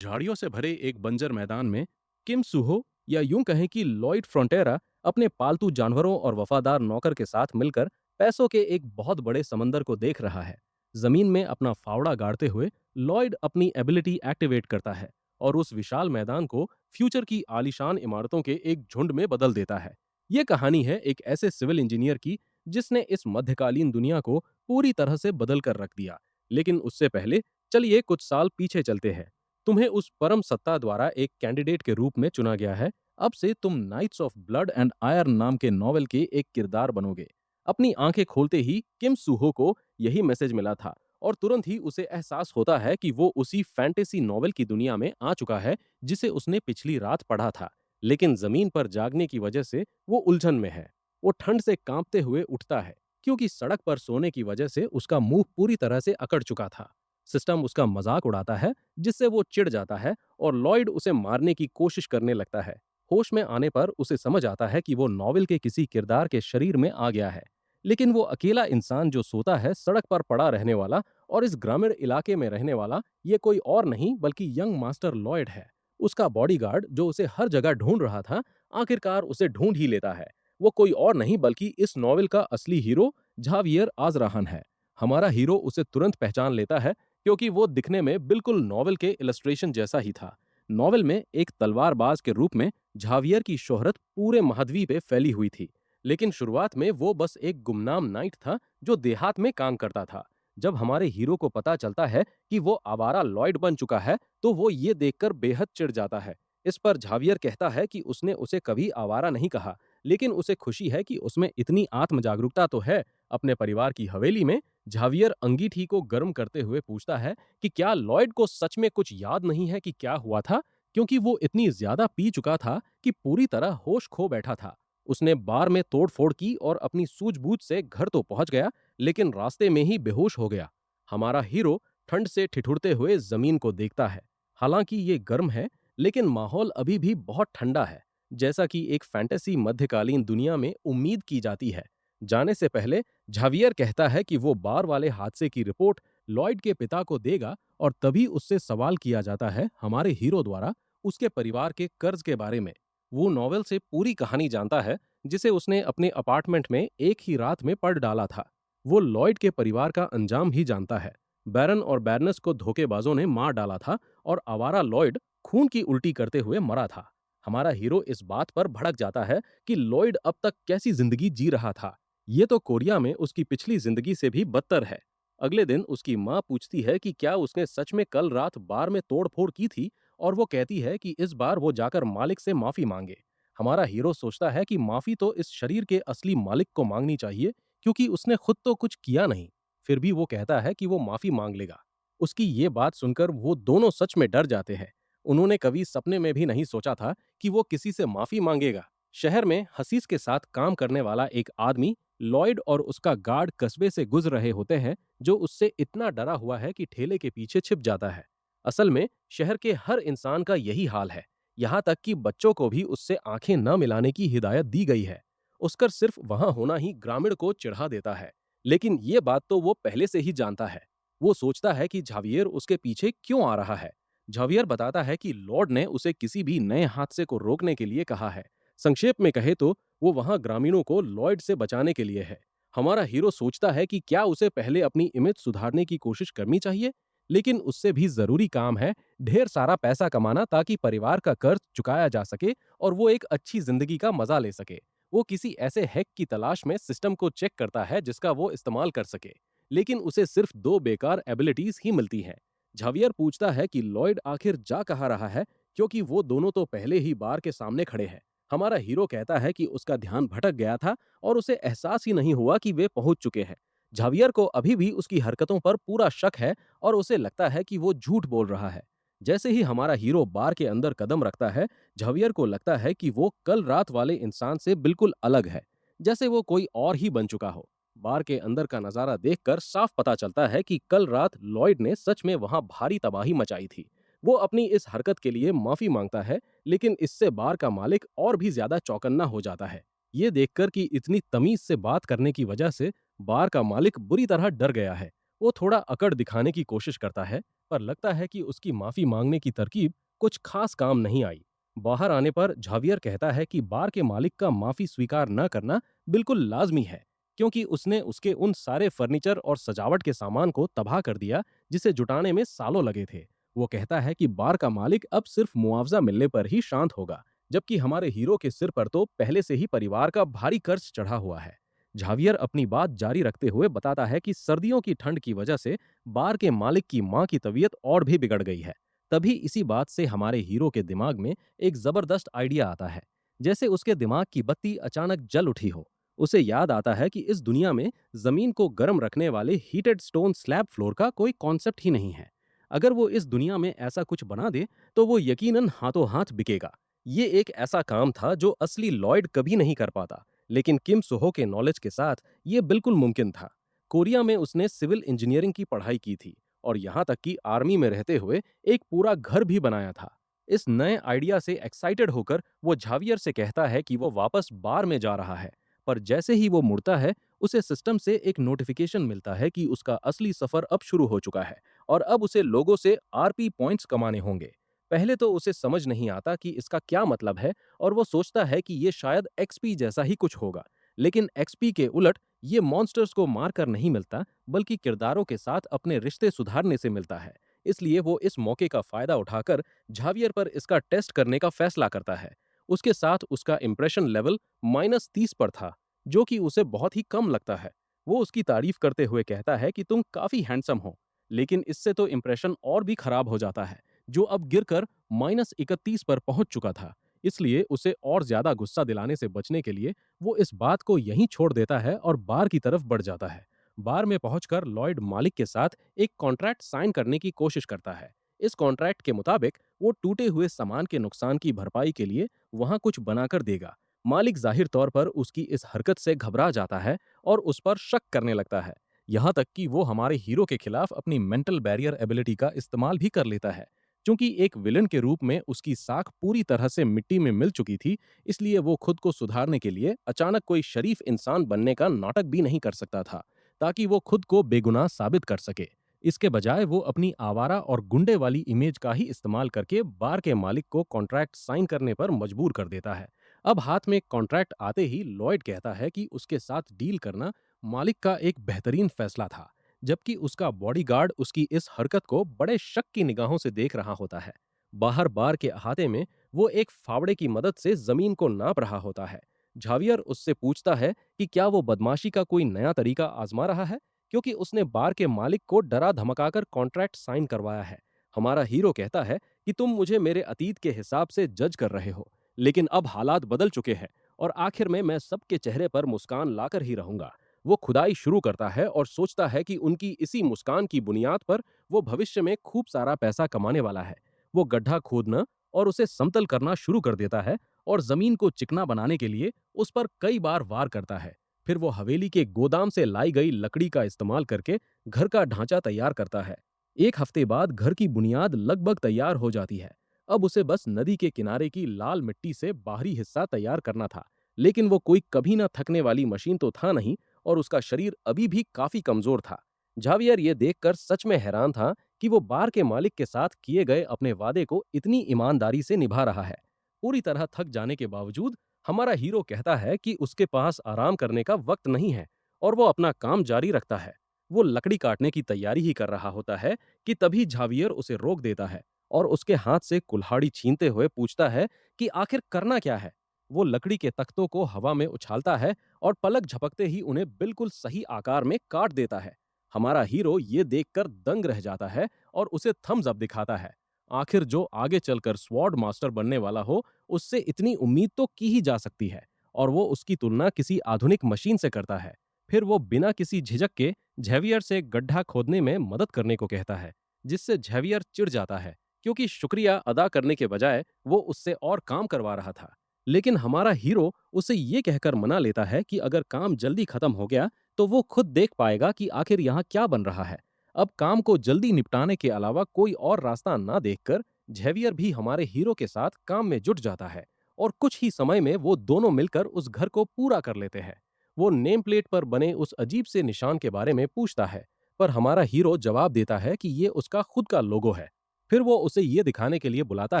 झाड़ियों से भरे एक बंजर मैदान में किम सुहो या यूं कहें कि लॉयड फ्रंटेरा अपने पालतू जानवरों और वफादार नौकर के साथ मिलकर पैसों के एक बहुत बड़े समंदर को देख रहा है। जमीन में अपना फावड़ा गाड़ते हुए लॉयड अपनी एबिलिटी एक्टिवेट करता है और उस विशाल मैदान को फ्यूचर की आलीशान इमारतों के एक झुंड में बदल देता है। ये कहानी है एक ऐसे सिविल इंजीनियर की जिसने इस मध्यकालीन दुनिया को पूरी तरह से बदल कर रख दिया। लेकिन उससे पहले चलिए कुछ साल पीछे चलते हैं। तुम्हें उस परम सत्ता द्वारा एक कैंडिडेट के रूप में चुना गया है। अब से तुम knights of blood and iron नाम के नॉवेल के एक किरदार बनोगे। अपनी आंखें खोलते ही किम सूहो को यही मैसेज मिला था और तुरंत ही उसे एहसास होता है कि वो उसी फैंटेसी नॉवेल की दुनिया में आ चुका है जिसे उसने पिछली रात पढ़ा था। लेकिन जमीन पर जागने की वजह से वो उलझन में है। वो ठंड से कांपते हुए उठता है क्योंकि सड़क पर सोने की वजह से उसका मुंह पूरी तरह से अकड़ चुका था। सिस्टम उसका मजाक उड़ाता है जिससे वो चिढ़ जाता है और लॉयड उसे मारने की कोशिश करने लगता है। होश में आने पर उसे समझ आता है कि वो नॉवेल के किसी किरदार के शरीर में आ गया है। लेकिन वो अकेला इंसान जो सोता है सड़क पर पड़ा रहने वाला और इस ग्रामीण इलाके में रहने वाला, ये कोई और नहीं बल्कि यंग मास्टर लॉयड है। उसका बॉडीगार्ड जो उसे हर जगह ढूंढ रहा था, आखिरकार उसे ढूंढ ही लेता है। वो कोई और नहीं बल्कि इस नॉवेल का असली हीरो झावियर आजराहन है। हमारा हीरो उसे तुरंत पहचान लेता है क्योंकि वो दिखने में बिल्कुल नॉवेल के इलस्ट्रेशन जैसा ही था। नॉवेल में एक तलवारबाज के रूप में झावियर की शोहरत पूरे महाद्वीप पे फैली हुई थी। लेकिन शुरुआत में वो बस एक गुमनाम नाइट था जो देहात में काम करता था। जब हमारे हीरो को पता चलता है कि वो आवारा लॉयड बन चुका है तो वो ये देखकर बेहद चिढ़ जाता है। इस पर झावियर कहता है कि उसने उसे कभी आवारा नहीं कहा, लेकिन उसे खुशी है कि उसमें इतनी आत्म जागरूकता तो है। अपने परिवार की हवेली में झावियर अंगीठी को गर्म करते हुए पूछता है कि क्या लॉयड को सच में कुछ याद नहीं है कि क्या हुआ था, क्योंकि वो इतनी ज्यादा पी चुका था कि पूरी तरह होश खो बैठा था। उसने बार में तोड़फोड़ की और अपनी सूझबूझ से घर तो पहुंच गया, लेकिन रास्ते में ही बेहोश हो गया। हमारा हीरो ठंड से ठिठुरते हुए जमीन को देखता है। हालांकि ये गर्म है, लेकिन माहौल अभी भी बहुत ठंडा है, जैसा कि एक फैंटेसी मध्यकालीन दुनिया में उम्मीद की जाती है। जाने से पहले झावियर कहता है कि वो बार वाले हादसे की रिपोर्ट लॉयड के पिता को देगा और तभी उससे सवाल किया जाता है हमारे हीरो द्वारा उसके परिवार के कर्ज के बारे में। वो नॉवेल से पूरी कहानी जानता है जिसे उसने अपने अपार्टमेंट में एक ही रात में पढ़ डाला था। वो लॉयड के परिवार का अंजाम भी जानता है। बैरन और बैरनेस को धोखेबाजों ने मार डाला था और आवारा लॉयड खून की उल्टी करते हुए मरा था। हमारा हीरो इस बात पर भड़क जाता है कि लॉयड अब तक कैसी जिंदगी जी रहा था। ये तो कोरिया में उसकी पिछली जिंदगी से भी बदतर है। अगले दिन उसकी माँ पूछती है कि क्या उसने सच में कल रात बार में तोड़फोड़ की थी, और वो कहती है कि इस बार वो जाकर मालिक से माफी मांगे। हमारा हीरो सोचता है कि माफी तो इस शरीर के असली मालिक को मांगनी चाहिए, क्योंकि उसने खुद तो कुछ किया नहीं। फिर भी वो कहता है कि वो माफी मांग लेगा। उसकी ये बात सुनकर वो दोनों सच में डर जाते हैं। उन्होंने कभी सपने में भी नहीं सोचा था कि वो किसी से माफी मांगेगा। शहर में हसीस के साथ काम करने वाला एक आदमी लॉयड और उसका गार्ड कस्बे से गुजर रहे होते हैं, जो उससे इतना डरा हुआ है कि ठेले के पीछे छिप जाता है। असल में शहर के हर इंसान का यही हाल है। यहाँ तक कि बच्चों को भी उससे आंखें न मिलाने की हिदायत दी गई है। उसका सिर्फ वहां होना ही ग्रामीण को चिढ़ा देता है, लेकिन ये बात तो वो पहले से ही जानता है। वो सोचता है कि झावियर उसके पीछे क्यों आ रहा है। झावियर बताता है कि लॉर्ड ने उसे किसी भी नए हादसे को रोकने के लिए कहा है। संक्षेप में कहे तो वो वहां ग्रामीणों को लॉयड से बचाने के लिए है। हमारा हीरो सोचता है कि क्या उसे पहले अपनी इमेज सुधारने की कोशिश करनी चाहिए, लेकिन उससे भी जरूरी काम है ढेर सारा पैसा कमाना ताकि परिवार का कर्ज चुकाया जा सके और वो एक अच्छी जिंदगी का मजा ले सके। वो किसी ऐसे हैक की तलाश में सिस्टम को चेक करता है जिसका वो इस्तेमाल कर सके, लेकिन उसे सिर्फ दो बेकार एबिलिटीज ही मिलती हैं। झावियर पूछता है कि लॉयड आखिर जा कहाँ रहा है, क्योंकि वो दोनों तो पहले ही बार के सामने खड़े हैं। हमारा हीरो कहता है कि उसका ध्यान भटक गया था और उसे एहसास ही नहीं हुआ कि वे पहुंच चुके हैं। झावियर को अभी भी उसकी हरकतों पर पूरा शक है और उसे लगता है कि वो झूठ बोल रहा है। जैसे ही हमारा हीरो बार के अंदर कदम रखता है, झावियर को लगता है कि वो कल रात वाले इंसान से बिल्कुल अलग है, जैसे वो कोई और ही बन चुका हो। बार के अंदर का नजारा देखकर साफ पता चलता है कि कल रात लॉयड ने सच में वहां भारी तबाही मचाई थी। वो अपनी इस हरकत के लिए माफी मांगता है, लेकिन इससे बार का मालिक और भी ज्यादा चौकन्ना हो जाता है। ये देखकर कि इतनी तमीज से बात करने की वजह से बार का मालिक बुरी तरह डर गया है। वो थोड़ा अकड़ दिखाने की कोशिश करता है, पर लगता है कि उसकी माफी मांगने की तरकीब कुछ खास काम नहीं आई। बाहर आने पर झावियर कहता है कि बार के मालिक का माफी स्वीकार न करना बिल्कुल लाजमी है, क्योंकि उसने उसके उन सारे फर्नीचर और सजावट के सामान को तबाह कर दिया जिसे जुटाने में सालों लगे थे। वो कहता है कि बार का मालिक अब सिर्फ मुआवजा मिलने पर ही शांत होगा, जबकि हमारे हीरो के सिर पर तो पहले से ही परिवार का भारी कर्ज चढ़ा हुआ है। झावियर अपनी बात जारी रखते हुए बताता है कि सर्दियों की ठंड की वजह से बार के मालिक की मां की तबीयत और भी बिगड़ गई है। तभी इसी बात से हमारे हीरो के दिमाग में एक जबरदस्त आइडिया आता है, जैसे उसके दिमाग की बत्ती अचानक जल उठी हो। उसे याद आता है कि इस दुनिया में जमीन को गर्म रखने वाले हीटेड स्टोन स्लैब फ्लोर का कोई कॉन्सेप्ट ही नहीं है। अगर वो इस दुनिया में ऐसा कुछ बना दे तो वो यकीनन हाथों हाथ बिकेगा। ये एक ऐसा काम था जो असली लॉयड कभी नहीं कर पाता, लेकिन किम सुहो के नॉलेज के साथ ये बिल्कुल मुमकिन था। कोरिया में उसने सिविल इंजीनियरिंग की पढ़ाई की थी और यहाँ तक कि आर्मी में रहते हुए एक पूरा घर भी बनाया था। इस नए आइडिया से एक्साइटेड होकर वो झावियर से कहता है कि वो वापस बार में जा रहा है। पर जैसे ही वो मुड़ता है, उसे सिस्टम से एक नोटिफिकेशन मिलता है कि उसका असली सफर अब शुरू हो चुका है और अब उसे लोगों से आरपी पॉइंट्स कमाने होंगे। पहले तो उसे समझ नहीं आता कि इसका क्या मतलब है और वो सोचता है कि ये शायद एक्सपी जैसा ही कुछ होगा। लेकिन एक्सपी के उलट ये मॉन्स्टर्स को मारकर नहीं मिलता, बल्कि किरदारों के साथ अपने रिश्ते सुधारने से मिलता है। इसलिए वो इस मौके का फायदा उठाकर झावियर पर इसका टेस्ट करने का फैसला करता है। उसके साथ उसका इंप्रेशन लेवल -30 पर था, जो कि उसे बहुत ही कम लगता है। वो उसकी तारीफ करते हुए कहता है कि तुम काफी हैंडसम हो, लेकिन इससे तो इंप्रेशन और भी खराब हो जाता है, जो अब गिरकर -31 पर पहुंच चुका था। इसलिए उसे और ज्यादा गुस्सा दिलाने से बचने के लिए वो इस बात को यहीं छोड़ देता है और बार की तरफ बढ़ जाता है। बार में पहुंचकर लॉयड मालिक के साथ एक कॉन्ट्रैक्ट साइन करने की कोशिश करता है। इस कॉन्ट्रैक्ट के मुताबिक वो टूटे हुए सामान के नुकसान की भरपाई के लिए वहां कुछ बनाकर देगा। मालिक जाहिर तौर पर उसकी इस हरकत से घबरा जाता है और उस पर शक करने लगता है। यहाँ तक कि वो हमारे हीरो के खिलाफ अपनी मेंटल बैरियर एबिलिटी का इस्तेमाल भी कर लेता है। क्योंकि एक विलन के रूप में उसकी साख पूरी तरह से मिट्टी में मिल चुकी थी, इसलिए वो खुद को सुधारने के लिए अचानक कोई शरीफ इंसान बनने का नाटक भी नहीं कर सकता था, ताकि वो खुद को बेगुनाह साबित कर सके। इसके बजाय वो अपनी आवारा और गुंडे वाली इमेज का ही इस्तेमाल करके बार के मालिक को कॉन्ट्रैक्ट साइन करने पर मजबूर कर देता है। अब हाथ में कॉन्ट्रैक्ट आते ही लॉयड कहता है कि उसके साथ डील करना मालिक का एक बेहतरीन फैसला था, जबकि उसका बॉडीगार्ड उसकी इस हरकत को बड़े शक की निगाहों से देख रहा होता है। बाहर बार के अहाते में वो एक फावड़े की मदद से जमीन को नाप रहा होता है। झावियर उससे पूछता है कि क्या वो बदमाशी का कोई नया तरीका आजमा रहा है, क्योंकि उसने बार के मालिक को डरा धमकाकर कॉन्ट्रैक्ट साइन करवाया है। हमारा हीरो कहता है कि तुम मुझे मेरे अतीत के हिसाब से जज कर रहे हो, लेकिन अब हालात बदल चुके हैं और आखिर में मैं सबके चेहरे पर मुस्कान लाकर ही रहूंगा। वो खुदाई शुरू करता है और सोचता है कि उनकी इसी मुस्कान की बुनियाद पर वो भविष्य में खूब सारा पैसा कमाने वाला है। वो गड्ढा खोदना और उसे समतल करना शुरू कर देता है और जमीन को चिकना बनाने के लिए उस पर कई बार वार करता है। फिर वो हवेली के गोदाम से लाई गई लकड़ी का इस्तेमाल करके घर का ढांचा तैयार करता है। एक हफ्ते बाद घर की बुनियाद लगभग तैयार हो जाती है। अब उसे बस नदी के किनारे की लाल मिट्टी से बाहरी हिस्सा तैयार करना था, लेकिन वो कोई कभी ना थकने वाली मशीन तो था नहीं और उसका शरीर अभी भी काफी कमजोर था। झावियर ये देखकर सच में हैरान था कि वो बार के मालिक के साथ किए गए अपने वादे को इतनी ईमानदारी से निभा रहा है। पूरी तरह थक जाने के बावजूद हमारा हीरो कहता है कि उसके पास आराम करने का वक्त नहीं है और वो अपना काम जारी रखता है। वो लकड़ी काटने की तैयारी ही कर रहा होता है कि तभी झावियर उसे रोक देता है और उसके हाथ से कुल्हाड़ी छीनते हुए पूछता है कि आखिर करना क्या है। वो लकड़ी के तख्तों को हवा में उछालता है और पलक झपकते ही उन्हें बिल्कुल सही आकार में काट देता है। हमारा हीरो ये देखकर दंग रह जाता है और उसे थम्स अप दिखाता है। आखिर जो आगे चलकर स्वॉर्ड मास्टर बनने वाला हो, उससे इतनी उम्मीद तो की ही जा सकती है, और वो उसकी तुलना किसी आधुनिक मशीन से करता है। फिर वो बिना किसी झिझक के झेवियर से गड्ढा खोदने में मदद करने को कहता है, जिससे झेवियर चिढ़ जाता है, क्योंकि शुक्रिया अदा करने के बजाय वो उससे और काम करवा रहा था। लेकिन हमारा हीरो उसे ये कहकर मना लेता है कि अगर काम जल्दी खत्म हो गया तो वो खुद देख पाएगा कि आखिर यहाँ क्या बन रहा है। अब काम को जल्दी निपटाने के अलावा कोई और रास्ता ना देखकर झेवियर भी हमारे हीरो के साथ काम में जुट जाता है और कुछ ही समय में वो दोनों मिलकर उस घर को पूरा कर लेते हैं। वो नेम प्लेट पर बने उस अजीब से निशान के बारे में पूछता है, पर हमारा हीरो जवाब देता है कि ये उसका खुद का लोगो है। फिर वो उसे ये दिखाने के लिए बुलाता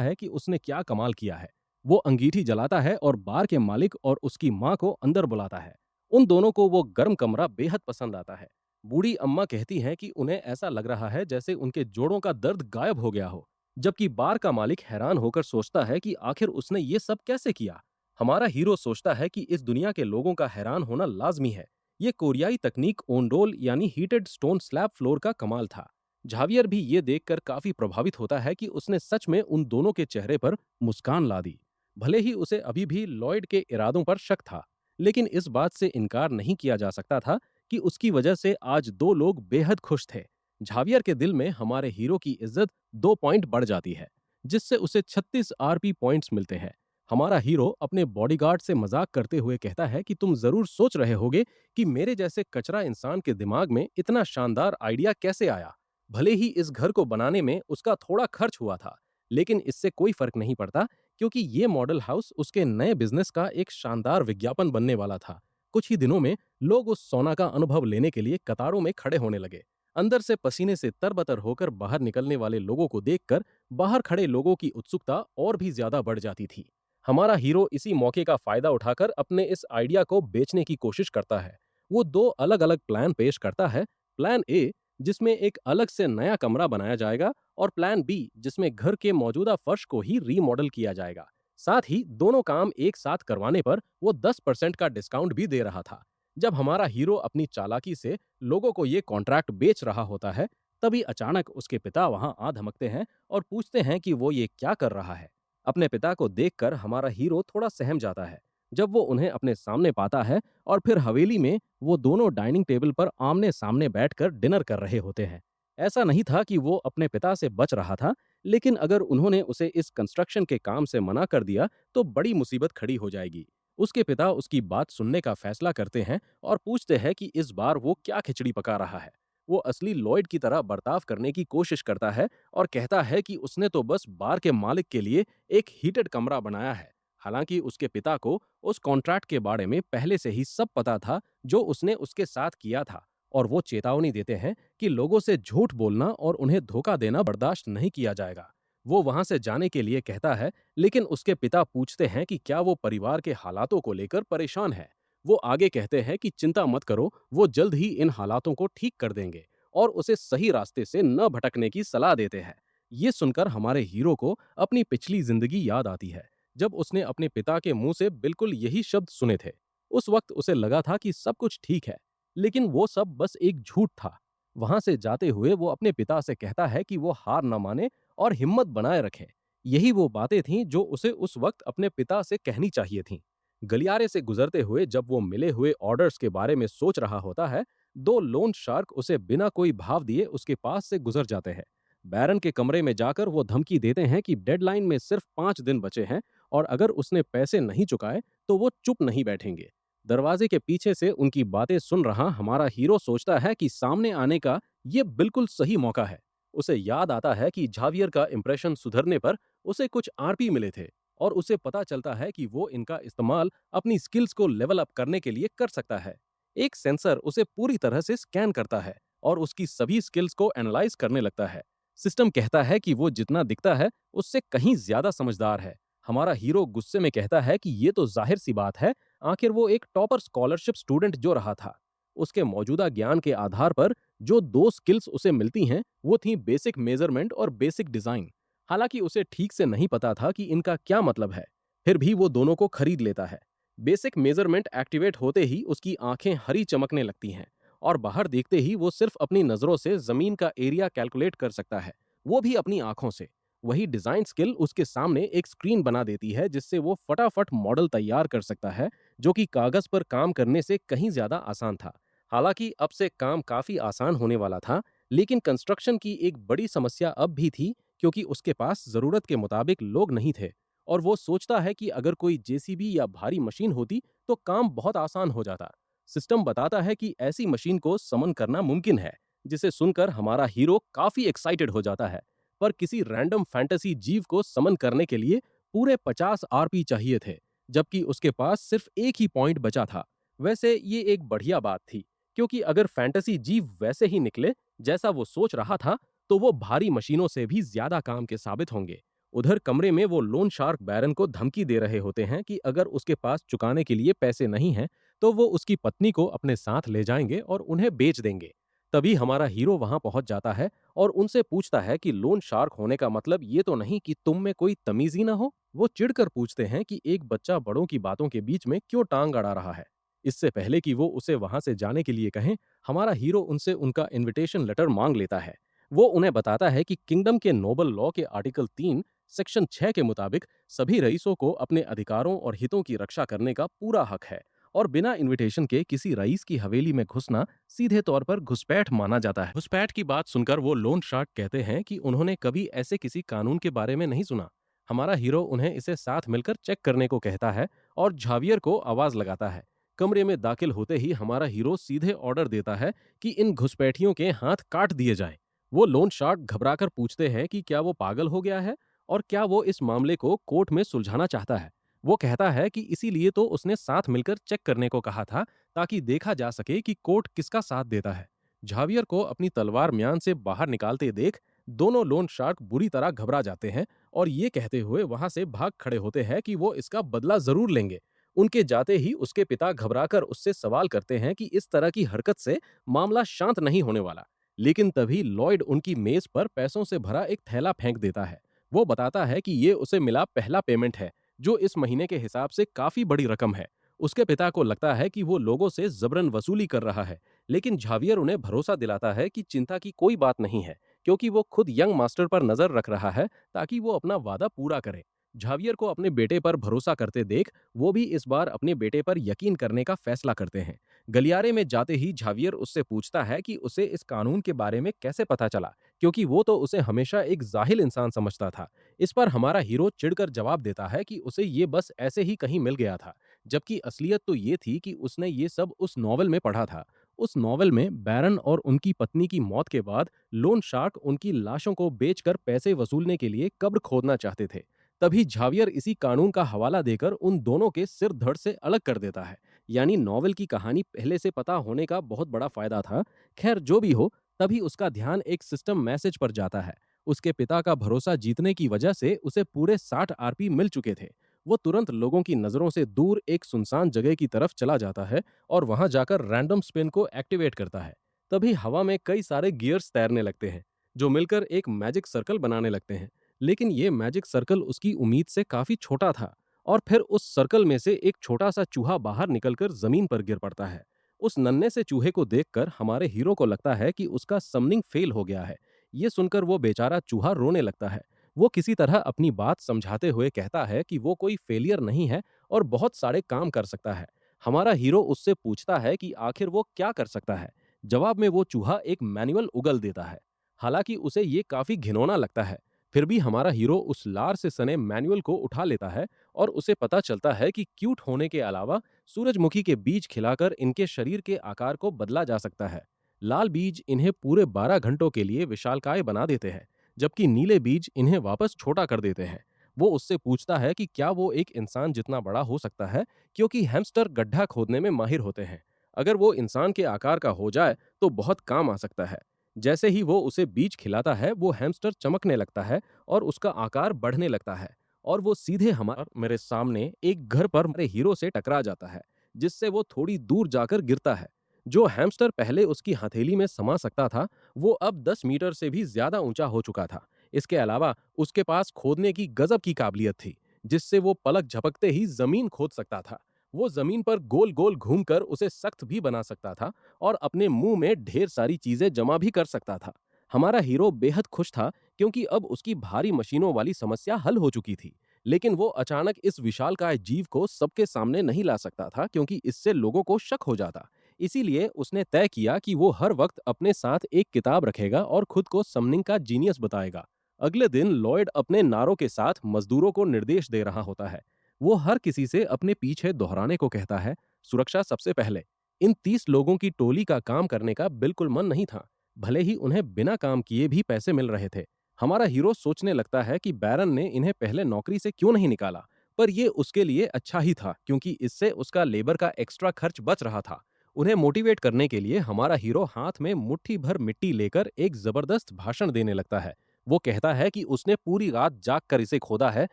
है कि उसने क्या कमाल किया है। वो अंगीठी जलाता है और बार के मालिक और उसकी माँ को अंदर बुलाता है। उन दोनों को वो गर्म कमरा बेहद पसंद आता है। बूढ़ी अम्मा कहती हैं कि उन्हें ऐसा लग रहा है जैसे उनके जोड़ों का दर्द गायब हो गया हो। जबकि बार का मालिक हैरान होकर सोचता है कि आखिर उसने ये सब कैसे किया। हमारा हीरो सोचता है कि इस दुनिया के लोगों का हैरान होना लाजमी है। ये कोरियाई तकनीक ओंडोल यानी हीटेड स्टोन स्लैब फ्लोर का कमाल था। झावियर भी ये देखकर काफी प्रभावित होता है कि उसने सच में उन दोनों के चेहरे पर मुस्कान ला दी। भले ही उसे अभी भी लॉयड के इरादों पर शक था, लेकिन इस बात से इनकार नहीं किया जा सकता था कि उसकी वजह से आज दो लोग बेहद खुश थे। झावियर के दिल में हमारे हीरो की इज्जत 2 पॉइंट बढ़ जाती है, जिससे उसे 36 आरपी पॉइंट्स मिलते हैं। हमारा हीरो अपने बॉडीगार्ड से मजाक करते हुए कहता है कि तुम जरूर सोच रहे होगे कि मेरे जैसे कचरा इंसान के दिमाग में इतना शानदार आइडिया कैसे आया। भले ही इस घर को बनाने में उसका थोड़ा खर्च हुआ था, लेकिन इससे कोई फर्क नहीं पड़ता, क्योंकि ये मॉडल हाउस उसके नए बिजनेस का एक शानदार विज्ञापन बनने वाला था। कुछ ही दिनों में लोग उस सोना का अनुभव लेने के लिए कतारों में खड़े होने लगे। अंदर से पसीने से तरबतर होकर बाहर निकलने वाले लोगों को देखकर बाहर खड़े लोगों की उत्सुकता और भी ज्यादा बढ़ जाती थी। हमारा हीरो इसी मौके का फायदा उठाकर अपने इस आइडिया को बेचने की कोशिश करता है। वो दो अलग अलग प्लान पेश करता है। प्लान ए, जिसमें एक अलग से नया कमरा बनाया जाएगा, और प्लान बी, जिसमें घर के मौजूदा फर्श को ही रीमॉडल किया जाएगा। साथ ही दोनों काम एक साथ करवाने पर वो 10% का डिस्काउंट भी दे रहा था। जब हमारा हीरो अपनी चालाकी से लोगों को ये कॉन्ट्रैक्ट बेच रहा होता है, तभी अचानक उसके पिता वहां आ धमकते हैं और पूछते हैं कि वो ये क्या कर रहा है। अपने पिता को देखकर हमारा हीरो थोड़ा सहम जाता है जब वो उन्हें अपने सामने पाता है, और फिर हवेली में वो दोनों डाइनिंग टेबल पर आमने सामने बैठकर डिनर कर रहे होते हैं। ऐसा नहीं था कि वो अपने पिता से बच रहा था, लेकिन अगर उन्होंने उसे इस कंस्ट्रक्शन के काम से मना कर दिया तो बड़ी मुसीबत खड़ी हो जाएगी। उसके पिता उसकी बात सुनने का फैसला करते हैं और पूछते हैं कि इस बार वो क्या खिचड़ी पका रहा है। वो असली लॉयड की तरह बर्ताव करने की कोशिश करता है और कहता है कि उसने तो बस बार के मालिक के लिए एक हीटेड कमरा बनाया है। हालांकि उसके पिता को उस कॉन्ट्रैक्ट के बारे में पहले से ही सब पता था जो उसने उसके साथ किया था, और वो चेतावनी देते हैं कि लोगों से झूठ बोलना और उन्हें धोखा देना बर्दाश्त नहीं किया जाएगा। वो वहां से जाने के लिए कहता है, लेकिन उसके पिता पूछते हैं कि क्या वो परिवार के हालातों को लेकर परेशान है। वो आगे कहते हैं कि चिंता मत करो, वो जल्द ही इन हालातों को ठीक कर देंगे, और उसे सही रास्ते से न भटकने की सलाह देते हैं। ये सुनकर हमारे हीरो को अपनी पिछली जिंदगी याद आती है, जब उसने अपने पिता के मुंह से बिल्कुल यही शब्द सुने थे। उस वक्त उसे लगा था कि सब कुछ ठीक है, लेकिन वो सब बस एक झूठ था। वहां से जाते हुए वो अपने पिता से कहता है कि वो हार न माने और हिम्मत बनाए रखे। यही वो बातें थीं जो उसे उस वक्त अपने पिता से कहनी चाहिए थीं। गलियारे से गुजरते हुए जब वो मिले हुए ऑर्डर्स के बारे में सोच रहा होता है, दो लोन शार्क उसे बिना कोई भाव दिए उसके पास से गुजर जाते हैं। बैरन के कमरे में जाकर वो धमकी देते हैं कि डेडलाइन में सिर्फ 5 दिन बचे हैं, और अगर उसने पैसे नहीं चुकाए तो वो चुप नहीं बैठेंगे। दरवाजे के पीछे से उनकी बातें सुन रहा हमारा हीरो सोचता है कि सामने आने का ये बिल्कुल सही मौका है। उसे याद आता है कि झावियर का इंप्रेशन सुधरने पर उसे कुछ आरपी मिले थे, और उसे पता चलता है कि वो इनका इस्तेमाल अपनी स्किल्स को लेवल अप करने के लिए कर सकता है। एक सेंसर उसे पूरी तरह से स्कैन करता है और उसकी सभी स्किल्स को एनालाइज करने लगता है। सिस्टम कहता है कि वो जितना दिखता है उससे कहीं ज्यादा समझदार है। हमारा हीरो गुस्से में कहता है कि ये तो जाहिर सी बात है, आखिर वो एक टॉपर स्कॉलरशिप स्टूडेंट जो रहा था। उसके मौजूदा ज्ञान के आधार पर जो दो स्किल्स उसे मिलती हैं वो थी बेसिक मेजरमेंट और बेसिक डिजाइन। हालांकि उसे ठीक से नहीं पता था कि इनका क्या मतलब है, फिर भी वो दोनों को खरीद लेता है। बेसिक मेजरमेंट एक्टिवेट होते ही उसकी आंखें हरी चमकने लगती हैं, और बाहर देखते ही वो सिर्फ अपनी नजरों से जमीन का एरिया कैलकुलेट कर सकता है, वो भी अपनी आंखों से। वही डिजाइन स्किल उसके सामने एक स्क्रीन बना देती है जिससे वो फटाफट मॉडल तैयार कर सकता है, जो कि कागज पर काम करने से कहीं ज्यादा आसान था। हालांकि अब से काम काफी आसान होने वाला था, लेकिन कंस्ट्रक्शन की एक बड़ी समस्या अब भी थी, क्योंकि उसके पास जरूरत के मुताबिक लोग नहीं थे। और वो सोचता है कि अगर कोई जेसीबी या भारी मशीन होती तो काम बहुत आसान हो जाता। सिस्टम बताता है कि ऐसी मशीन को समन करना मुमकिन है, जिसे सुनकर हमारा हीरो काफी एक्साइटेड हो जाता है। पर किसी रैंडम फैंटेसी जीव को समन करने के लिए पूरे 50 आरपी चाहिए थे, जबकि उसके पास सिर्फ एक ही पॉइंट बचा था। वैसे ये एक बढ़िया बात थी, क्योंकि अगर फैंटेसी जीव वैसे ही निकले जैसा वो सोच रहा था, तो वो भारी मशीनों से भी ज्यादा काम के साबित होंगे। उधर कमरे में वो लोन शार्क बैरन को धमकी दे रहे होते हैं कि अगर उसके पास चुकाने के लिए पैसे नहीं हैं, तो वो उसकी पत्नी को अपने साथ ले जाएंगे और उन्हें बेच देंगे। तभी हमारा हीरो वहां पहुंच जाता है और उनसे पूछता है कि लोन शार्क होने का मतलब ये तो नहीं कि तुम में कोई तमीज ही ना हो। वो चिढ़कर पूछते हैं कि एक बच्चा बड़ों की बातों के बीच में क्यों टांग अड़ा रहा है। इससे पहले कि वो उसे वहां से जाने के लिए कहें, हमारा हीरो उनसे उनका इनविटेशन लेटर मांग लेता है। वो उन्हें बताता है कि किंगडम के नोबल लॉ के आर्टिकल 3 सेक्शन 6 के मुताबिक सभी रईसों को अपने अधिकारों और हितों की रक्षा करने का पूरा हक है, और बिना इनविटेशन के किसी रईस की हवेली में घुसना सीधे तौर पर घुसपैठ माना जाता है। घुसपैठ की बात सुनकर वो लोन शार्क कहते हैं कि उन्होंने कभी ऐसे किसी कानून के बारे में नहीं सुना। हमारा हीरो उन्हें इसे साथ मिलकर चेक करने को कहता है और झावियर को आवाज लगाता है। कमरे में दाखिल होते ही हमारा हीरो सीधे ऑर्डर देता है कि इन घुसपैठियों के हाथ काट दिए जाएं। वो लोन शार्क घबराकर पूछते हैं कि क्या वो पागल हो गया है और क्या वो इस मामले को कोर्ट में सुलझाना चाहता है। वो कहता है कि इसीलिए तो उसने साथ मिलकर चेक करने को कहा था, ताकि देखा जा सके कि कोर्ट किसका साथ देता है। झावियर को अपनी तलवार म्यान से बाहर निकालते देख दोनों लोन शार्क बुरी तरह घबरा जाते हैं और ये कहते हुए वहां से भाग खड़े होते हैं कि वो इसका बदला जरूर लेंगे। उनके जाते ही उसके पिता घबराकर उससे सवाल करते हैं कि इस तरह की हरकत से मामला शांत नहीं होने वाला। लेकिन तभी लॉयड उनकी मेज पर पैसों से भरा एक थैला फेंक देता है। वो बताता है कि ये उसे मिला पहला पेमेंट है, जो इस महीने के हिसाब से काफी बड़ी रकम है। उसके पिता को लगता है कि वो लोगों से जबरन वसूली कर रहा है, लेकिन झावियर उन्हें भरोसा दिलाता है कि चिंता की कोई बात नहीं है, क्योंकि वो खुद यंग मास्टर पर नजर रख रहा है ताकि वो अपना वादा पूरा करे। झावियर को अपने बेटे पर भरोसा करते देख वो भी इस बार अपने बेटे पर यकीन करने का फैसला करते हैं। गलियारे में जाते ही झावियर उससे पूछता है कि उसे इस कानून के बारे में कैसे पता चला, क्योंकि वो तो उसे हमेशा एक जाहिल इंसान समझता था। इस पर हमारा हीरो चिढ़कर जवाब देता है कि उसे ये बस ऐसे ही कहीं मिल गया था, जबकि असलियत तो ये थी कि उसने ये सब उस नॉवल में पढ़ा था। उस नॉवल में बैरन और उनकी पत्नी की मौत के बाद लोन शार्क उनकी लाशों को बेचकर पैसे वसूलने के लिए कब्र खोदना चाहते थे। तभी झावियर इसी कानून का हवाला देकर उन दोनों के सिर धड़ से अलग कर देता है। यानी नॉवल की कहानी पहले से पता होने का बहुत बड़ा फायदा था। खैर जो भी हो, तभी उसका ध्यान एक सिस्टम मैसेज पर जाता है। उसके पिता का भरोसा जीतने की वजह से उसे पूरे 60 आरपी मिल चुके थे। वो तुरंत लोगों की नजरों से दूर एक सुनसान जगह की तरफ चला जाता है और वहां जाकर रैंडम स्पिन को एक्टिवेट करता है। तभी हवा में कई सारे गियर्स तैरने लगते हैं, जो मिलकर एक मैजिक सर्कल बनाने लगते हैं। लेकिन ये मैजिक सर्कल उसकी उम्मीद से काफी छोटा था, और फिर उस सर्कल में से एक छोटा सा चूहा बाहर निकलकर जमीन पर गिर पड़ता है। उस नन्हे से चूहे को देखकर हमारे हीरो को लगता है कि उसका समनिंग फेल हो गया है। ये सुनकर वो बेचारा चूहा रोने लगता है। वो किसी तरह अपनी बात समझाते हुए कहता है कि वो कोई फेलियर नहीं है और बहुत सारे काम कर सकता है। हमारा हीरो उससे पूछता है कि आखिर वो क्या कर सकता है। जवाब में वो चूहा एक मैनुअल उगल देता है। हालांकि उसे ये काफी घिनौना लगता है, फिर भी हमारा हीरो उस लार से सने मैनुअल को उठा लेता है और उसे पता चलता है कि क्यूट होने के अलावा सूरजमुखी के बीज खिलाकर इनके शरीर के आकार को बदला जा सकता है। लाल बीज इन्हें पूरे 12 घंटों के लिए विशालकाय बना देते हैं, जबकि नीले बीज इन्हें वापस छोटा कर देते हैं। वो उससे पूछता है कि क्या वो एक इंसान जितना बड़ा हो सकता है, क्योंकि हैमस्टर गड्ढा खोदने में माहिर होते हैं। अगर वो इंसान के आकार का हो जाए तो बहुत काम आ सकता है। जैसे ही वो उसे बीज खिलाता है, वो हैमस्टर चमकने लगता है और उसका आकार बढ़ने लगता है, और वो सीधे हमारे मेरे सामने एक घर पर मेरे हीरो से टकरा जाता है, जिससे वो थोड़ी दूर जाकर गिरता है। जो हैमस्टर पहले उसकी हथेली में समा सकता था, वो अब 10 मीटर से भी ज्यादा ऊंचा हो चुका था। इसके अलावा उसके पास खोदने की गजब की काबिलियत थी, जिससे वो पलक झपकते ही जमीन खोद सकता था। वो जमीन पर गोल गोल घूमकर उसे सख्त भी बना सकता था और अपने मुंह में ढेर सारी चीजें जमा भी कर सकता था। हमारा हीरो बेहद खुश था, क्योंकि अब उसकी भारी मशीनों वाली समस्या हल हो चुकी थी। लेकिन वो अचानक इस विशालकाय जीव को सबके सामने नहीं ला सकता था, क्योंकि इससे लोगों को शक हो जाता। इसीलिए उसने तय किया कि वो हर वक्त अपने साथ एक किताब रखेगा और खुद को समनिंग का जीनियस बताएगा। अगले दिन लॉयड अपने नारों के साथ मजदूरों को निर्देश दे रहा होता है। वो हर किसी से अपने पीछे दोहराने को कहता है, सुरक्षा सबसे पहले। इन 30 लोगों की टोली का काम करने का बिल्कुल मन नहीं था, भले ही उन्हें बिना काम किए भी पैसे मिल रहे थे। हमारा हीरो सोचने लगता है कि बैरन ने इन्हें पहले नौकरी से क्यों नहीं निकाला, पर यह उसके लिए अच्छा ही था, क्योंकि इससे उसका लेबर का एक्स्ट्रा खर्च बच रहा था। उन्हें मोटिवेट करने के लिए हमारा हीरो हाथ में मुट्ठी भर मिट्टी लेकर एक जबरदस्त भाषण देने लगता है। वो कहता है कि उसने पूरी रात जाग कर इसे खोदा है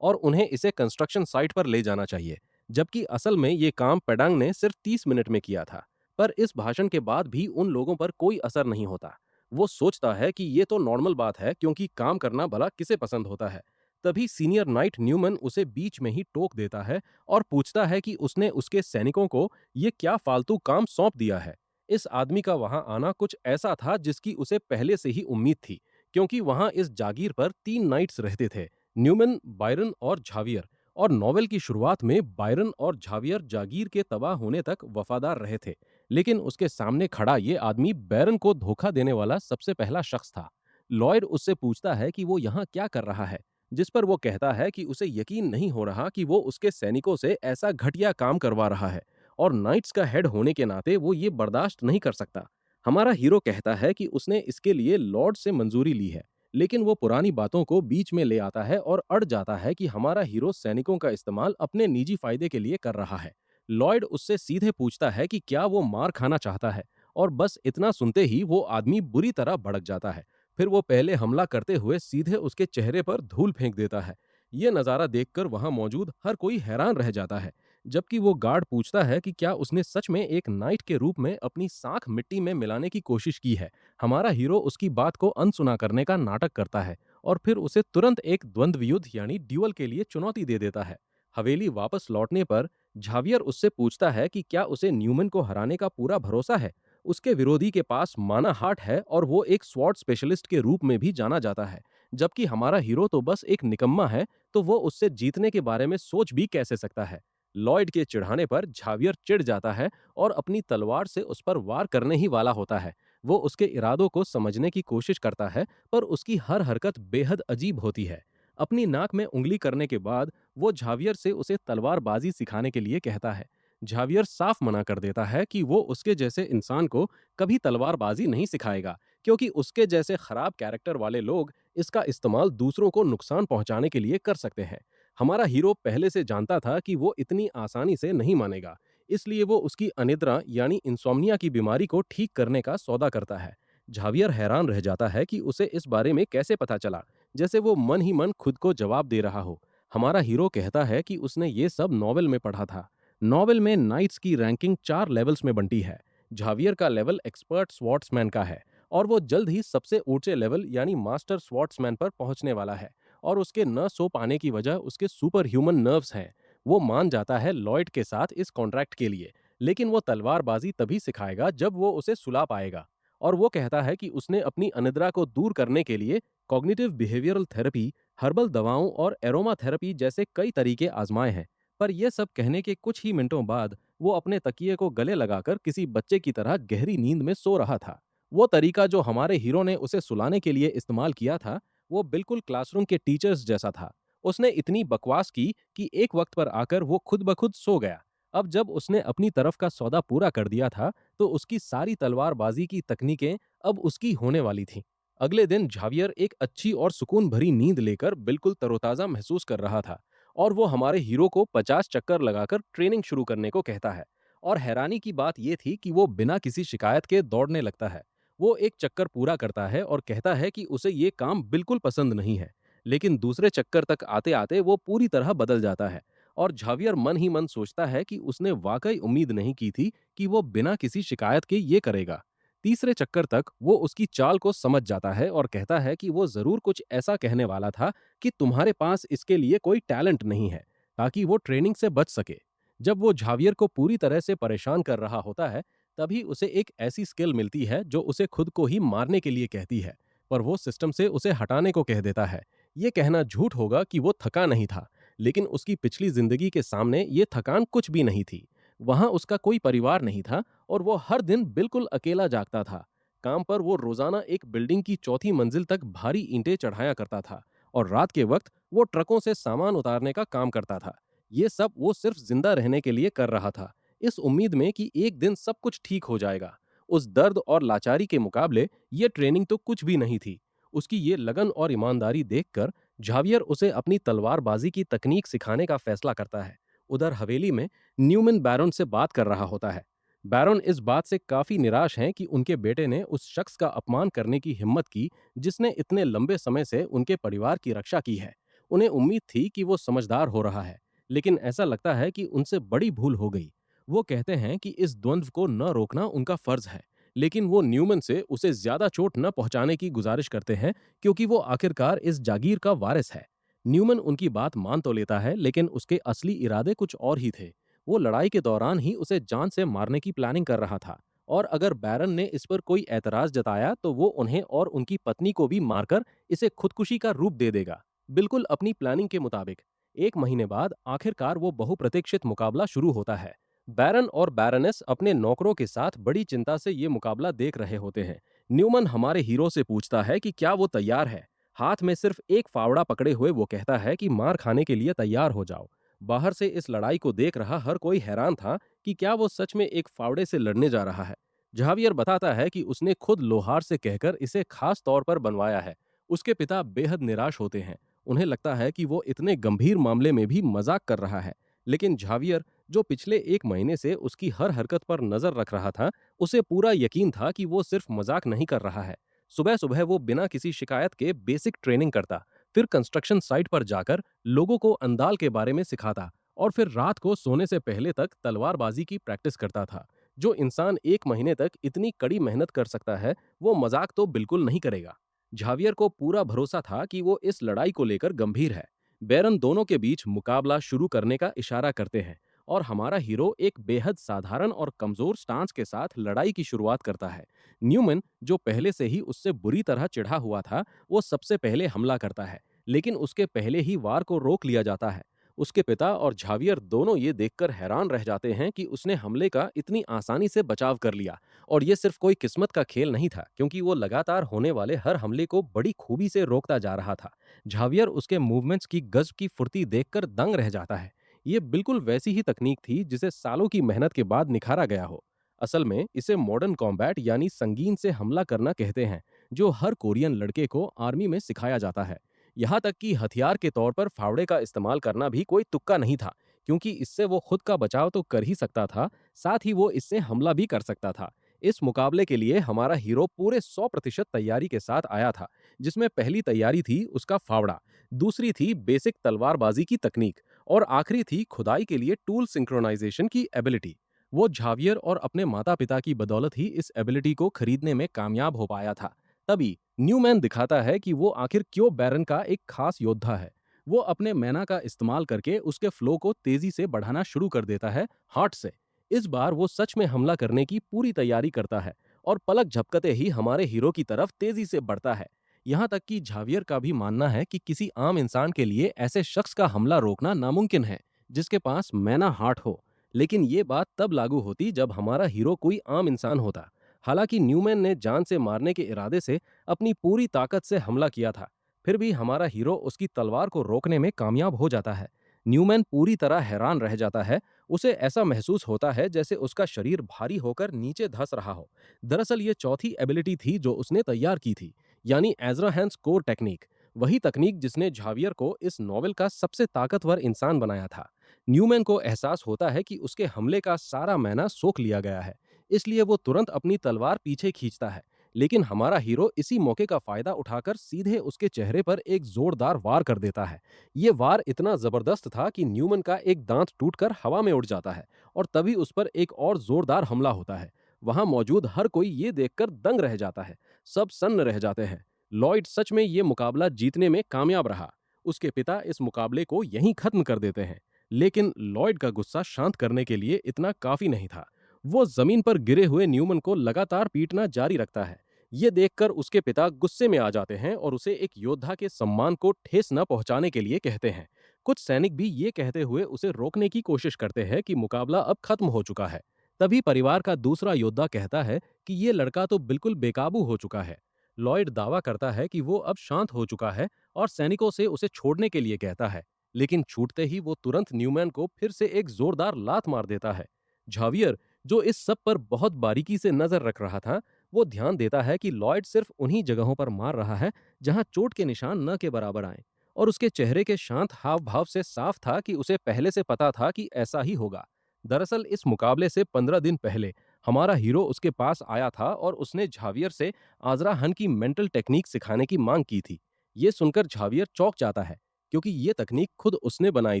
और उन्हें इसे कंस्ट्रक्शन साइट पर ले जाना चाहिए, जबकि असल में ये काम पेडांग ने सिर्फ 30 मिनट में किया था। पर इस भाषण के बाद भी उन लोगों पर कोई असर नहीं होता। वो सोचता है कि ये तो नॉर्मल बात है, क्योंकि काम करना भला किसे पसंद होता है। तभी सीनियर नाइट न्यूमन उसे बीच में ही टोक देता है और पूछता है कि उसने उसके सैनिकों को ये क्या फालतू काम सौंप दिया है। इस आदमी का वहां आना कुछ ऐसा था जिसकी उसे पहले से ही उम्मीद थी, क्योंकि वहां इस जागीर पर 3 नाइट्स रहते थे, न्यूमन, बायरन और झावियर। और नॉवेल की शुरुआत में बायरन और झावियर जागीर के तबाह होने तक वफादार रहे थे, लेकिन उसके सामने खड़ा ये आदमी बैरन को धोखा देने वाला सबसे पहला शख्स था। लॉयड उससे पूछता है कि वो यहाँ क्या कर रहा है, जिस पर वो कहता है कि उसे यकीन नहीं हो रहा कि वो उसके सैनिकों से ऐसा घटिया काम करवा रहा है, और नाइट्स का हेड होने के नाते वो ये बर्दाश्त नहीं कर सकता। हमारा हीरो कहता है कि उसने इसके लिए लॉर्ड से मंजूरी ली है, लेकिन वो पुरानी बातों को बीच में ले आता है और अड़ जाता है कि हमारा हीरो सैनिकों का इस्तेमाल अपने निजी फायदे के लिए कर रहा है। लॉयड उससे सीधे पूछता है कि क्या वो मार खाना चाहता है, और बस इतना सुनते ही वो आदमी बुरी तरह भड़क जाता है। फिर वो पहले हमला करते हुए सीधे उसके चेहरे पर धूल फेंक देता है। ये नज़ारा देखकर वहां मौजूद हर कोई हैरान रह जाता है, जबकि वो गार्ड पूछता है कि क्या उसने सच में एक नाइट के रूप में अपनी साख मिट्टी में मिलाने की कोशिश की है। हमारा हीरो उसकी बात को अनसुना करने का नाटक करता है और फिर उसे तुरंत एक द्वंद्व युद्ध यानी ड्यूअल के लिए चुनौती दे देता है। हवेली वापस लौटने पर झावियर उससे पूछता है कि क्या उसे न्यूमन को हराने का पूरा भरोसा है। उसके विरोधी के पास माना हार्ट है और वो एक स्वॉर्ड स्पेशलिस्ट के रूप में भी जाना जाता है, जबकि हमारा हीरो तो बस एक निकम्मा है, तो वो उससे जीतने के बारे में सोच भी कैसे सकता है। लॉयड के चिढ़ाने पर झावियर चिढ़ जाता है और अपनी तलवार से उस पर वार करने ही वाला होता है। वो उसके इरादों को समझने की कोशिश करता है, पर उसकी हर हरकत बेहद अजीब होती है। अपनी नाक में उंगली करने के बाद वो झावियर से उसे तलवारबाजी सिखाने के लिए कहता है। झावियर साफ मना कर देता है कि वो उसके जैसे इंसान को कभी तलवारबाजी नहीं सिखाएगा, क्योंकि उसके जैसे खराब कैरेक्टर वाले लोग इसका इस्तेमाल दूसरों को नुकसान पहुंचाने के लिए कर सकते हैं। हमारा हीरो पहले से जानता था कि वो इतनी आसानी से नहीं मानेगा, इसलिए वो उसकी अनिद्रा यानी इंसोम्निया की बीमारी को ठीक करने का सौदा करता है। झावियर हैरान रह जाता है कि उसे इस बारे में कैसे पता चला, जैसे वो मन ही मन खुद को जवाब दे रहा हो। हमारा हीरो कहता है कि उसने ये सब नॉवेल में पढ़ा था। नॉवेल में नाइट्स की रैंकिंग 4 लेवल्स में बंटी है। झावियर का लेवल एक्सपर्ट स्वॉर्ड्समैन का है, और वो जल्द ही सबसे ऊंचे लेवल यानी मास्टर स्वॉर्ड्समैन पर पहुंचने वाला है। और उसके न सो पाने की वजह उसके सुपर ह्यूमन नर्व्स हैं। वो मान जाता है लॉयड के साथ इस कॉन्ट्रैक्ट के लिए, लेकिन वो तलवारबाजी तभी सिखाएगा जब वो उसे सुला पाएगा। और वो कहता है कि उसने अपनी अनिद्रा को दूर करने के लिए कॉग्निटिव बिहेवियरल थेरेपी, हर्बल दवाओं और एरोमा थेरेपी जैसे कई तरीके आजमाए हैं। पर यह सब कहने के कुछ ही मिनटों बाद वो अपने तकिए को गले लगाकर किसी बच्चे की तरह गहरी नींद में सो रहा था। वो तरीका जो हमारे हीरो ने उसे सुलाने के लिए इस्तेमाल किया था, वो बिल्कुल क्लासरूम के टीचर्स जैसा था। उसने इतनी बकवास की कि एक वक्त पर आकर वो खुद ब खुद सो गया। अब जब उसने अपनी तरफ का सौदा पूरा कर दिया था, तो उसकी सारी तलवारबाजी की तकनीकें अब उसकी होने वाली थीं। अगले दिन झावियर एक अच्छी और सुकून भरी नींद लेकर बिल्कुल तरोताजा महसूस कर रहा था, और वो हमारे हीरो को 50 चक्कर लगाकर ट्रेनिंग शुरू करने को कहता है। और हैरानी की बात यह थी कि वो बिना किसी शिकायत के दौड़ने लगता है। वो एक चक्कर पूरा करता है और कहता है कि उसे ये काम बिल्कुल पसंद नहीं है, लेकिन दूसरे चक्कर तक आते आते वो पूरी तरह बदल जाता है। और झावियर मन ही मन सोचता है कि उसने वाकई उम्मीद नहीं की थी कि वो बिना किसी शिकायत के ये करेगा। तीसरे चक्कर तक वो उसकी चाल को समझ जाता है और कहता है कि वो जरूर कुछ ऐसा कहने वाला था कि तुम्हारे पास इसके लिए कोई टैलेंट नहीं है, ताकि वो ट्रेनिंग से बच सके। जब वो झावियर को पूरी तरह से परेशान कर रहा होता है, तभी उसे एक ऐसी स्किल मिलती है जो उसे खुद को ही मारने के लिए कहती है, पर वो सिस्टम से उसे हटाने को कह देता है। ये कहना झूठ होगा कि वो थका नहीं था, लेकिन उसकी पिछली जिंदगी के सामने ये थकान कुछ भी नहीं थी। वहां उसका कोई परिवार नहीं था, और वो हर दिन बिल्कुल अकेला जागता था। काम पर वो रोजाना एक बिल्डिंग की चौथी मंजिल तक भारी ईंटें चढ़ाया करता था, और रात के वक्त वो ट्रकों से सामान उतारने का काम करता था। ये सब वो सिर्फ जिंदा रहने के लिए कर रहा था, इस उम्मीद में कि एक दिन सब कुछ ठीक हो जाएगा। उस दर्द और लाचारी के मुकाबले ये ट्रेनिंग तो कुछ भी नहीं थी। उसकी ये लगन और ईमानदारी देखकर झावियर उसे अपनी तलवारबाजी की तकनीक सिखाने का फैसला करता है। उधर हवेली में न्यूमन बैरन से बात कर रहा होता है। बैरन इस बात से काफी निराश हैं कि उनके बेटे ने उस शख्स का अपमान करने की हिम्मत की जिसने इतने लंबे समय से उनके परिवार की रक्षा की है। उन्हें उम्मीद थी कि वो समझदार हो रहा है, लेकिन ऐसा लगता है कि उनसे बड़ी भूल हो गई। वो कहते हैं कि इस द्वंद्व को न रोकना उनका फर्ज है, लेकिन वो न्यूमन से उसे ज्यादा चोट न पहुंचाने की गुजारिश करते हैं क्योंकि वो आखिरकार इस जागीर का वारिस है। न्यूमन उनकी बात मान तो लेता है, लेकिन उसके असली इरादे कुछ और ही थे। वो लड़ाई के दौरान ही उसे जान से मारने की प्लानिंग कर रहा था, और अगर बैरन ने इस पर कोई ऐतराज जताया तो वो उन्हें और उनकी पत्नी को भी मारकर इसे खुदकुशी का रूप दे देगा, बिल्कुल अपनी प्लानिंग के मुताबिक। 1 महीने बाद आखिरकार वो बहुप्रतीक्षित मुकाबला शुरू होता है। बैरन और बैरनेस अपने नौकरों के साथ बड़ी चिंता से ये मुकाबला देख रहे होते हैं। न्यूमन हमारे हीरो से पूछता है कि क्या वो तैयार है। हाथ में सिर्फ एक फावड़ा पकड़े हुए वो कहता है कि मार खाने के लिए तैयार हो जाओ। बाहर से इस लड़ाई को देख रहा हर कोई हैरान था कि क्या वो सच में एक फावड़े से लड़ने जा रहा है। झावियर बताता है कि उसने खुद लोहार से कहकर इसे खास तौर पर बनवाया है। उसके पिता बेहद निराश होते हैं। उन्हें लगता है कि वो इतने गंभीर मामले में भी मजाक कर रहा है, लेकिन झावियर, जो पिछले 1 महीने से उसकी हर हरकत पर नजर रख रहा था, उसे पूरा यकीन था कि वो सिर्फ मजाक नहीं कर रहा है। सुबह सुबह वो बिना किसी शिकायत के बेसिक ट्रेनिंग करता, फिर कंस्ट्रक्शन साइट पर जाकर लोगों को अंदाल के बारे में सिखाता, और फिर रात को सोने से पहले तक तलवारबाजी की प्रैक्टिस करता था। जो इंसान 1 महीने तक इतनी कड़ी मेहनत कर सकता है, वो मजाक तो बिल्कुल नहीं करेगा। झावियर को पूरा भरोसा था कि वो इस लड़ाई को लेकर गंभीर है। बैरन दोनों के बीच मुकाबला शुरू करने का इशारा करते हैं, और हमारा हीरो एक बेहद साधारण और कमजोर स्टांस के साथ लड़ाई की शुरुआत करता है। न्यूमैन, जो पहले से ही उससे बुरी तरह चिढ़ा हुआ था, वो सबसे पहले हमला करता है, लेकिन उसके पहले ही वार को रोक लिया जाता है। उसके पिता और झावियर दोनों ये देखकर हैरान रह जाते हैं कि उसने हमले का इतनी आसानी से बचाव कर लिया, और ये सिर्फ कोई किस्मत का खेल नहीं था, क्योंकि वो लगातार होने वाले हर हमले को बड़ी खूबी से रोकता जा रहा था। झावियर उसके मूवमेंट्स की गजब की फुर्ती देखकर दंग रह जाता है। ये बिल्कुल वैसी ही तकनीक थी जिसे सालों की मेहनत के बाद निखारा गया हो। असल में इसे मॉडर्न कॉम्बैट यानी संगीन से हमला करना कहते हैं, जो हर कोरियन लड़के को आर्मी में सिखाया जाता है। यहाँ तक कि हथियार के तौर पर फावड़े का इस्तेमाल करना भी कोई तुक्का नहीं था, क्योंकि इससे वो खुद का बचाव तो कर ही सकता था, साथ ही वो इससे हमला भी कर सकता था। इस मुकाबले के लिए हमारा हीरो पूरे 100% तैयारी के साथ आया था, जिसमें पहली तैयारी थी उसका फावड़ा, दूसरी थी बेसिक तलवारबाजी की तकनीक, और आखिरी थी खुदाई के लिए टूल सिंक्रोनाइजेशन की एबिलिटी। वो झावियर और अपने माता पिता की बदौलत ही इस एबिलिटी को खरीदने में कामयाब हो पाया था। तभी न्यूमैन दिखाता है कि वो आखिर क्यों बैरन का एक खास योद्धा है। वो अपने मैना का इस्तेमाल करके उसके फ्लो को तेजी से बढ़ाना शुरू कर देता है, हार्ट से। इस बार वो सच में हमला करने की पूरी तैयारी करता है, और पलक झपकते ही हमारे हीरो की तरफ तेजी से बढ़ता है। यहाँ तक कि झावियर का भी मानना है कि किसी आम इंसान के लिए ऐसे शख्स का हमला रोकना नामुमकिन है जिसके पास मैना हार्ट हो। लेकिन ये बात तब लागू होती जब हमारा हीरो कोई आम इंसान होता। हालांकि न्यूमैन ने जान से मारने के इरादे से अपनी पूरी ताकत से हमला किया था, फिर भी हमारा हीरो उसकी तलवार को रोकने में कामयाब हो जाता है। न्यूमैन पूरी तरह हैरान रह जाता है। उसे ऐसा महसूस होता है जैसे उसका शरीर भारी होकर नीचे धंस रहा हो। दरअसल ये चौथी एबिलिटी थी जो उसने तैयार की थी, यानी एजरा हैंड्स कोर टेक्निक। वही तकनीक जिसने झावियर को इस नॉवेल का सबसे ताकतवर इंसान बनाया था। न्यूमैन को एहसास होता है कि उसके हमले का सारा मैना सोख लिया गया है, इसलिए वो तुरंत अपनी तलवार पीछे खींचता है। लेकिन हमारा हीरो इसी मौके का फायदा उठाकर सीधे उसके चेहरे पर एक जोरदार वार कर देता है। ये वार इतना जबरदस्त था कि न्यूमन का एक दांत टूटकर हवा में उड़ जाता है, और तभी उस पर एक और जोरदार हमला होता है। वहां मौजूद हर कोई ये देखकर दंग रह जाता है। सब सन्न रह जाते हैं। लॉयड सच में ये मुकाबला जीतने में कामयाब रहा। उसके पिता इस मुकाबले को यहीं खत्म कर देते हैं। लेकिन लॉयड का गुस्सा शांत करने के लिए इतना काफी नहीं था। वो जमीन पर गिरे हुए न्यूमन को लगातार पीटना जारी रखता है। ये देखकर उसके पिता गुस्से में आ जाते हैं और उसे एक योद्धा के सम्मान को ठेस न पहुंचाने के लिए कहते हैं। कुछ सैनिक भी ये कहते हुए उसे रोकने की कोशिश करते हैं कि मुकाबला अब खत्म हो चुका है। तभी परिवार का दूसरा योद्धा कहता है कि ये लड़का तो बिल्कुल बेकाबू हो चुका है। लॉयड दावा करता है कि वो अब शांत हो चुका है, और सैनिकों से उसे छोड़ने के लिए कहता है। लेकिन छूटते ही वो तुरंत न्यूमैन को फिर से एक जोरदार लात मार देता है। झावियर, जो इस सब पर बहुत बारीकी से नजर रख रहा था, वो ध्यान देता है कि लॉयड सिर्फ उन्हीं जगहों पर मार रहा है जहां चोट के निशान न के बराबर आए, और उसके चेहरे के शांत हाव भाव से साफ था कि उसे पहले से पता था कि ऐसा ही होगा। दरअसल इस मुकाबले से 15 दिन पहले हमारा हीरो उसके पास आया था और उसने झावियर से आजरा हन की मेंटल टेक्निक सिखाने की मांग की थी। ये सुनकर झावियर चौंक जाता है, क्योंकि ये तकनीक खुद उसने बनाई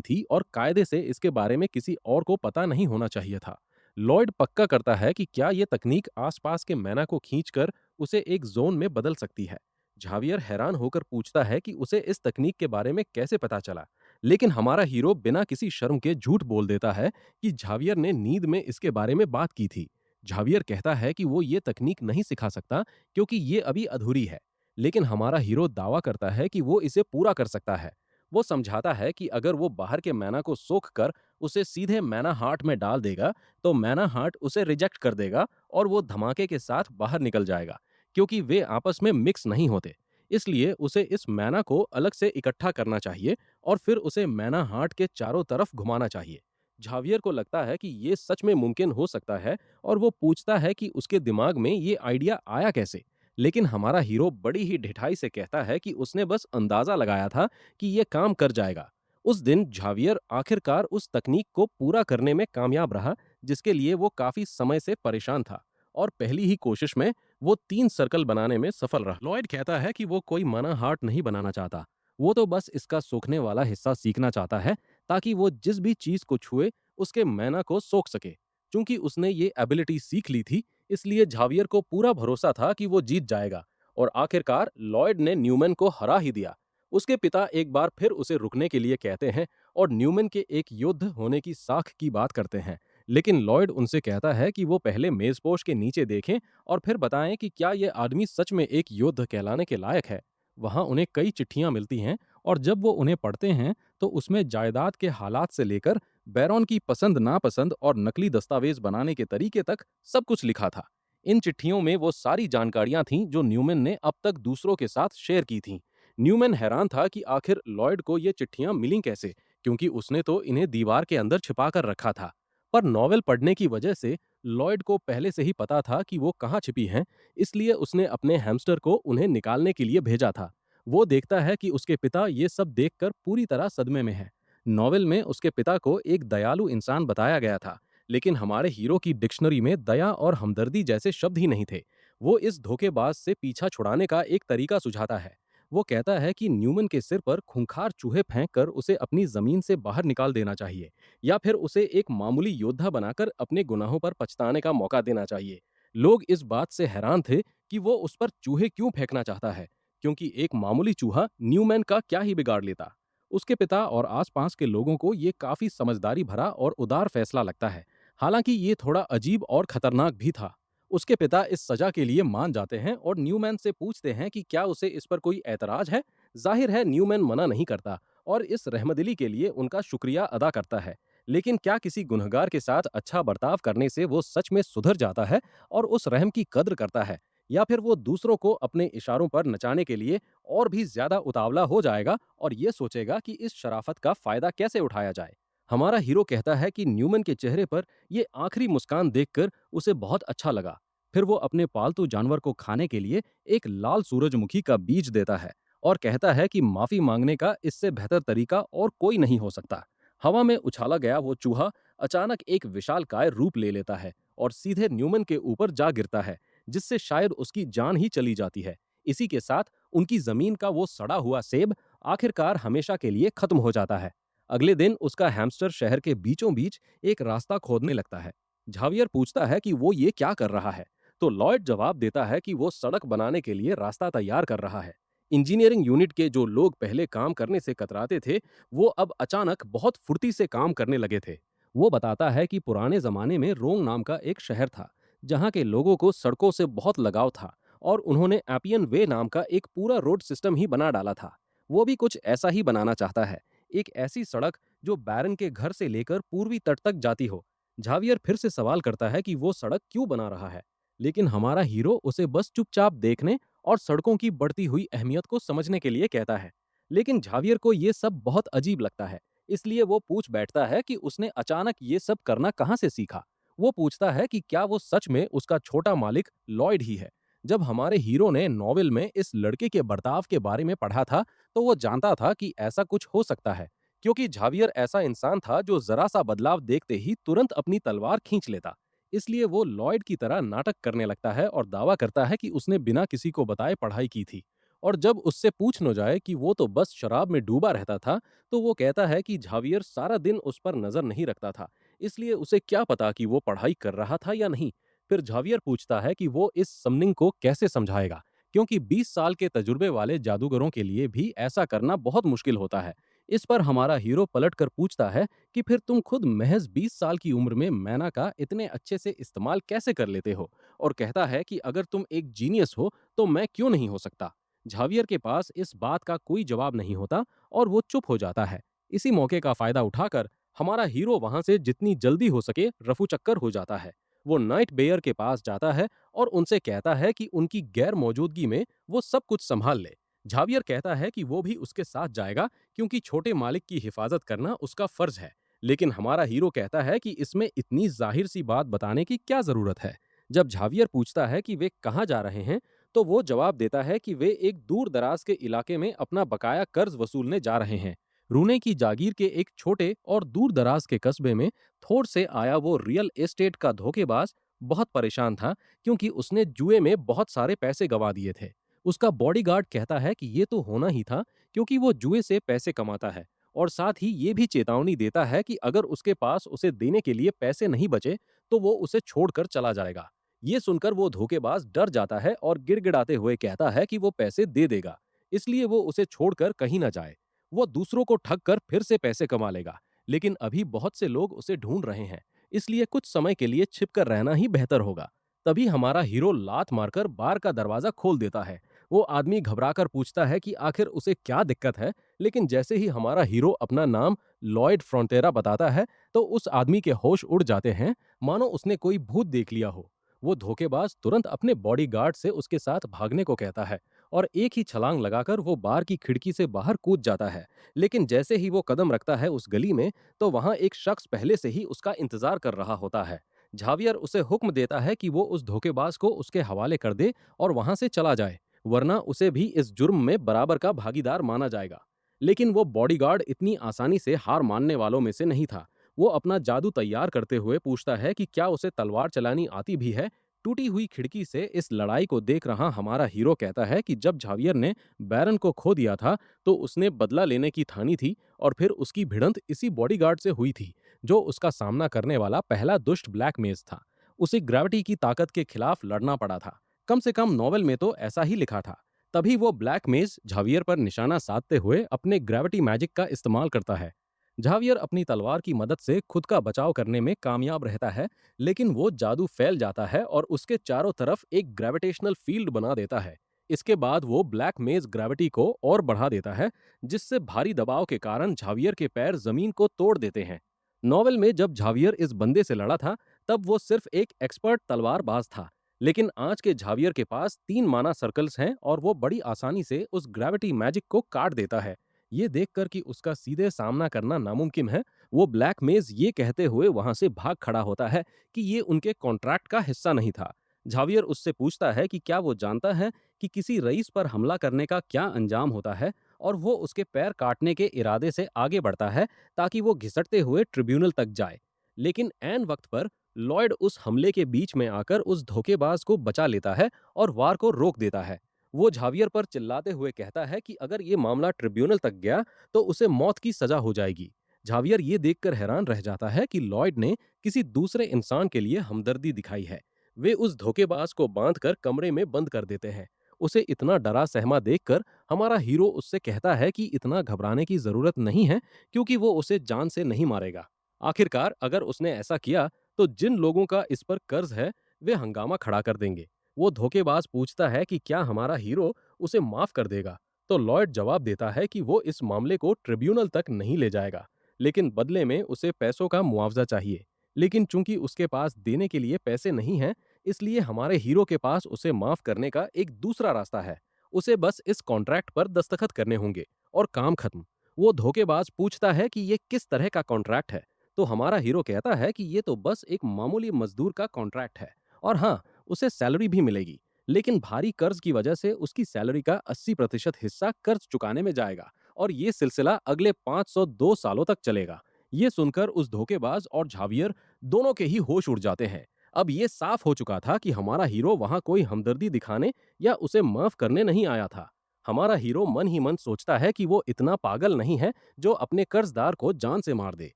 थी और कायदे से इसके बारे में किसी और को पता नहीं होना चाहिए था। लॉयड पक्का करता है कि क्या ये तकनीक आसपास के मैना को खींचकर उसे एक जोन में बदल सकती है। झावियर हैरान होकर पूछता है कि उसे इस तकनीक के बारे में कैसे पता चला, लेकिन हमारा हीरो बिना किसी शर्म के झूठ बोल देता है कि झावियर ने नींद में इसके बारे में बात की थी। झावियर कहता है कि वो ये तकनीक नहीं सिखा सकता क्योंकि ये अभी अधूरी है, लेकिन हमारा हीरो दावा करता है कि वो इसे पूरा कर सकता है। वो समझाता है कि अगर वो बाहर के मैना को सोख कर उसे सीधे मैना हार्ट में डाल देगा, तो मैना हार्ट उसे रिजेक्ट कर देगा और वो धमाके के साथ बाहर निकल जाएगा, क्योंकि वे आपस में मिक्स नहीं होते। इसलिए उसे इस मैना को अलग से इकट्ठा करना चाहिए और फिर उसे मैना हार्ट के चारों तरफ घुमाना चाहिए। झावियर को लगता है कि ये सच में मुमकिन हो सकता है और वो पूछता है कि उसके दिमाग में ये आइडिया आया कैसे। लेकिन हमारा हीरो बड़ी ही ढिठाई से कहता है कि उसने बस अंदाजा लगाया था कि ये काम कर जाएगा। उस दिन झावियर आखिरकार उस तकनीक को पूरा करने में कामयाब रहा, जिसके लिए वो काफी समय से परेशान था, और पहली ही कोशिश में वो 3 सर्कल बनाने में सफल रहा। लॉयड कहता है कि वो कोई मना हार्ट नहीं बनाना चाहता, वो तो बस इसका सोखने वाला हिस्सा सीखना चाहता है, ताकि वो जिस भी चीज को छुए उसके मैना को सोख सके। चूंकि उसने ये एबिलिटी सीख ली थी, इसलिए झावियर को पूरा भरोसा था कि वो जीत जाएगा, और आखिरकार लॉयड ने न्यूमैन को हरा ही दिया। उसके पिता एक बार फिर उसे रुकने के लिए कहते हैं और न्यूमैन के एक युद्ध होने की साख की बात करते हैं, लेकिन लॉयड उनसे कहता है कि वो पहले मेजपोश के नीचे देखें और फिर बताएं कि क्या ये आदमी सच में एक योद्धा कहलाने के लायक है। वहां उन्हें कई चिट्ठियां मिलती हैं, और जब वो उन्हें पढ़ते हैं तो उसमें जायदाद के हालात से लेकर बैरॉन की पसंद नापसंद और नकली दस्तावेज बनाने के तरीके तक सब कुछ लिखा था। इन चिट्ठियों में वो सारी जानकारियां थीं जो न्यूमैन ने अब तक दूसरों के साथ शेयर की थीं। न्यूमैन हैरान था कि आखिर लॉयड को ये चिट्ठियां मिलीं कैसे, क्योंकि उसने तो इन्हें दीवार के अंदर छिपा कर रखा था। पर नॉवेल पढ़ने की वजह से लॉयड को पहले से ही पता था कि वो कहाँ छिपी हैं, इसलिए उसने अपने हैमस्टर को उन्हें निकालने के लिए भेजा था। वो देखता है कि उसके पिता ये सब देखकर पूरी तरह सदमे में है। नॉवेल में उसके पिता को एक दयालु इंसान बताया गया था, लेकिन हमारे हीरो की डिक्शनरी में दया और हमदर्दी जैसे शब्द ही नहीं थे। वो इस धोखेबाज से पीछा छुड़ाने का एक तरीका सुझाता है। वो कहता है कि न्यूमन के सिर पर खूंखार चूहे फेंक कर उसे अपनी जमीन से बाहर निकाल देना चाहिए, या फिर उसे एक मामूली योद्धा बनाकर अपने गुनाहों पर पछताने का मौका देना चाहिए। लोग इस बात से हैरान थे कि वो उस पर चूहे क्यों फेंकना चाहता है, क्योंकि एक मामूली चूहा न्यूमैन का क्या ही बिगाड़ लेता। उसके पिता और आसपास के लोगों को ये काफी समझदारी भरा और उदार फैसला लगता है, हालांकि ये थोड़ा अजीब और खतरनाक भी था। उसके पिता इस सजा के लिए मान जाते हैं और न्यूमैन से पूछते हैं कि क्या उसे इस पर कोई ऐतराज है। जाहिर है न्यूमैन मना नहीं करता और इस रहमदिली के लिए उनका शुक्रिया अदा करता है। लेकिन क्या किसी गुनहगार के साथ अच्छा बर्ताव करने से वो सच में सुधर जाता है और उस रहम की कद्र करता है, या फिर वो दूसरों को अपने इशारों पर नचाने के लिए और भी ज्यादा उतावला हो जाएगा और ये सोचेगा कि इस शराफत का फायदा कैसे उठाया जाए। हमारा हीरो कहता है कि न्यूमन के चेहरे पर ये आखिरी मुस्कान देखकर उसे बहुत अच्छा लगा। फिर वो अपने पालतू जानवर को खाने के लिए एक लाल सूरजमुखी का बीज देता है और कहता है कि माफी मांगने का इससे बेहतर तरीका और कोई नहीं हो सकता। हवा में उछाला गया वो चूहा अचानक एक विशालकाय रूप ले लेता है और सीधे न्यूमन के ऊपर जा गिरता है, जिससे शायद उसकी जान ही चली जाती है। इसी के साथ उनकी जमीन का वो सड़ा हुआ सेब आखिरकार हमेशा के लिए खत्म हो जाता है। अगले दिन उसका हैमस्टर शहर के बीचों बीच एक रास्ता खोदने लगता है। झावियर पूछता है कि वो ये क्या कर रहा है, तो लॉयड जवाब देता है कि वो सड़क बनाने के लिए रास्ता तैयार कर रहा है। इंजीनियरिंग यूनिट के जो लोग पहले काम करने से कतराते थे, वो अब अचानक बहुत फुर्ती से काम करने लगे थे। वो बताता है कि पुराने जमाने में रोंग नाम का एक शहर था, जहाँ के लोगों को सड़कों से बहुत लगाव था, और उन्होंने एपियन वे नाम का एक पूरा रोड सिस्टम ही बना डाला था। वो भी कुछ ऐसा ही बनाना चाहता है, एक ऐसी सड़क जो बैरन के घर से लेकर पूर्वी तट तक जाती हो। झावियर फिर से सवाल करता है कि वो सड़क क्यों बना रहा है, लेकिन हमारा हीरो उसे बस चुपचाप देखने और सड़कों की बढ़ती हुई अहमियत को समझने के लिए कहता है। लेकिन झावियर को ये सब बहुत अजीब लगता है, इसलिए वो पूछ बैठता है कि उसने अचानक ये सब करना कहाँ से सीखा। वो पूछता है कि क्या वो सच में उसका छोटा मालिक लॉयड ही है। जब हमारे हीरो ने नॉवेल में इस लड़के के बर्ताव के बारे में पढ़ा था, तो वो जानता था कि ऐसा कुछ हो सकता है, क्योंकि झावियर ऐसा इंसान था जो जरा सा बदलाव देखते ही तुरंत अपनी तलवार खींच लेता। इसलिए वो लॉयड की तरह नाटक करने लगता है और दावा करता है कि उसने बिना किसी को बताए पढ़ाई की थी। और जब उससे पूछ न जाए कि वो तो बस शराब में डूबा रहता था, तो वो कहता है कि झावियर सारा दिन उस पर नजर नहीं रखता था, इसलिए उसे क्या पता कि वो पढ़ाई कर रहा था या नहीं। फिर झावियर पूछता है कि वो इस समनिंग को कैसे समझाएगा, क्योंकि 20 साल के तजुर्बे वाले जादूगरों के लिए भी ऐसा करना बहुत मुश्किल होता है। इस पर हमारा हीरो पलट कर पूछता है कि फिर तुम खुद महज 20 साल की उम्र में मैना का इतने अच्छे से इस्तेमाल कैसे कर लेते हो, और कहता है कि अगर तुम एक जीनियस हो तो मैं क्यों नहीं हो सकता। झावियर के पास इस बात का कोई जवाब नहीं होता और वो चुप हो जाता है। इसी मौके का फायदा उठाकर हमारा हीरो वहां से जितनी जल्दी हो सके रफू चक्कर हो जाता है। वो नाइट बेयर के पास जाता है और उनसे कहता है कि उनकी गैर मौजूदगी में वो सब कुछ संभाल ले। झावियर कहता है कि वो भी उसके साथ जाएगा, क्योंकि छोटे मालिक की हिफाजत करना उसका फर्ज है। लेकिन हमारा हीरो कहता है कि इसमें इतनी जाहिर सी बात बताने की क्या जरूरत है। जब झावियर पूछता है कि वे कहाँ जा रहे हैं, तो वो जवाब देता है कि वे एक दूर दराज के इलाके में अपना बकाया कर्ज वसूलने जा रहे हैं। रूने की जागीर के एक छोटे और दूर दराज के कस्बे में थोड़ से आया वो रियल एस्टेट का धोखेबाज बहुत परेशान था, क्योंकि उसने जुए में बहुत सारे पैसे गंवा दिए थे। उसका बॉडीगार्ड कहता है कि ये तो होना ही था, क्योंकि वो जुए से पैसे कमाता है, और साथ ही ये भी चेतावनी देता है कि अगर उसके पास उसे देने के लिए पैसे नहीं बचे तो वो उसे छोड़कर चला जाएगा। ये सुनकर वो धोखेबाज डर जाता है और गिड़गिड़ाते हुए कहता है कि वो पैसे दे देगा, इसलिए वो उसे छोड़कर कहीं ना जाए। वो दूसरों को ठग कर फिर से पैसे कमा लेगा, लेकिन अभी बहुत से लोग उसे ढूंढ रहे हैं, इसलिए कुछ समय के लिए छिपकर रहना ही बेहतर होगा। तभी हमारा हीरो लात मारकर बार का दरवाजा खोल देता है। वो आदमी घबराकर पूछता है कि आखिर उसे क्या दिक्कत है, लेकिन जैसे ही हमारा हीरो अपना नाम लॉयड फ्रॉन्टेरा बताता है, तो उस आदमी के होश उड़ जाते हैं, मानो उसने कोई भूत देख लिया हो। वो धोखेबाज तुरंत अपने बॉडीगार्ड से उसके साथ भागने को कहता है और एक ही छलांग लगाकर वो बार की खिड़की से बाहर कूद जाता है। लेकिन जैसे ही वो कदम रखता है उस गली में, तो वहां एक शख्स पहले से ही उसका इंतजार कर रहा होता है। झावियर उसे हुक्म देता है कि वो उस धोखेबाज को उसके हवाले कर दे और वहां से चला जाए, वरना उसे भी इस जुर्म में बराबर का भागीदार माना जाएगा। लेकिन वो बॉडीगार्ड इतनी आसानी से हार मानने वालों में से नहीं था। वो अपना जादू तैयार करते हुए पूछता है कि क्या उसे तलवार चलानी आती भी है। टूटी हुई खिड़की से इस लड़ाई को देख रहा हमारा हीरो कहता है कि जब झावियर ने बैरन को खो दिया था, तो उसने बदला लेने की ठानी थी, और फिर उसकी भिड़ंत इसी बॉडीगार्ड से हुई थी, जो उसका सामना करने वाला पहला दुष्ट ब्लैक मेज था। उसे ग्रेविटी की ताकत के खिलाफ लड़ना पड़ा था। कम से कम नॉवेल में तो ऐसा ही लिखा था। तभी वो ब्लैक मेज झावियर पर निशाना साधते हुए अपने ग्रेविटी मैजिक का इस्तेमाल करता है। झावियर अपनी तलवार की मदद से खुद का बचाव करने में कामयाब रहता है, लेकिन वो जादू फैल जाता है और उसके चारों तरफ एक ग्रेविटेशनल फील्ड बना देता है। इसके बाद वो ब्लैक मेज ग्रेविटी को और बढ़ा देता है, जिससे भारी दबाव के कारण झावियर के पैर जमीन को तोड़ देते हैं। नॉवेल में जब झावियर इस बंदे से लड़ा था, तब वो सिर्फ एक एक्सपर्ट तलवारबाज था, लेकिन आज के झावियर के पास 3 माना सर्कल्स हैं और वो बड़ी आसानी से उस ग्रेविटी मैजिक को काट देता है। ये देखकर कि उसका सीधे सामना करना नामुमकिन है, वो ब्लैक मेज ये कहते हुए वहां से भाग खड़ा होता है कि ये उनके कॉन्ट्रैक्ट का हिस्सा नहीं था। झावियर उससे पूछता है कि क्या वो जानता है कि किसी रईस पर हमला करने का क्या अंजाम होता है, और वो उसके पैर काटने के इरादे से आगे बढ़ता है ताकि वो घिसटते हुए ट्रिब्यूनल तक जाए। लेकिन ऐन वक्त पर लॉयड उस हमले के बीच में आकर उस धोखेबाज को बचा लेता है और वार को रोक देता है। वो झावियर पर चिल्लाते हुए कहता है कि अगर ये मामला ट्रिब्यूनल तक गया तो उसे मौत की सजा हो जाएगी। झावियर ये देखकर हैरान रह जाता है कि लॉयड ने किसी दूसरे इंसान के लिए हमदर्दी दिखाई है। वे उस धोखेबाज को बांधकर कमरे में बंद कर देते हैं। उसे इतना डरा सहमा देखकर हमारा हीरो उससे कहता है कि इतना घबराने की जरूरत नहीं है, क्योंकि वो उसे जान से नहीं मारेगा। आखिरकार अगर उसने ऐसा किया तो जिन लोगों का इस पर कर्ज है, वे हंगामा खड़ा कर देंगे। वो धोखेबाज पूछता है कि क्या हमारा हीरो उसे माफ कर देगा, तो लॉयड जवाब देता है कि वो इस मामले को ट्रिब्यूनल तक नहीं ले जाएगा, लेकिन बदले में उसे पैसों का मुआवजा चाहिए। लेकिन चूंकि उसके पास देने के लिए पैसे नहीं हैं, इसलिए हमारे हीरो के पास उसे माफ करने का एक दूसरा रास्ता है। उसे बस इस कॉन्ट्रैक्ट पर दस्तखत करने होंगे और काम खत्म। वो धोखेबाज पूछता है कि ये किस तरह का कॉन्ट्रैक्ट है, तो हमारा हीरो कहता है कि ये तो बस एक मामूली मजदूर का कॉन्ट्रैक्ट है, और हाँ, उसे सैलरी भी मिलेगी, लेकिन भारी कर्ज की वजह से उसकी सैलरी का 80% हिस्सा कर्ज चुकाने में जाएगा, और ये सिलसिला अगले 502 सालों तक चलेगा। ये सुनकर उस धोखेबाज और झावियर दोनों के ही होश उड़ जाते हैं। अब ये साफ हो चुका था कि हमारा हीरो वहां कोई हमदर्दी दिखाने या उसे माफ करने नहीं आया था। हमारा हीरो मन ही मन सोचता है कि वो इतना पागल नहीं है जो अपने कर्जदार को जान से मार दे।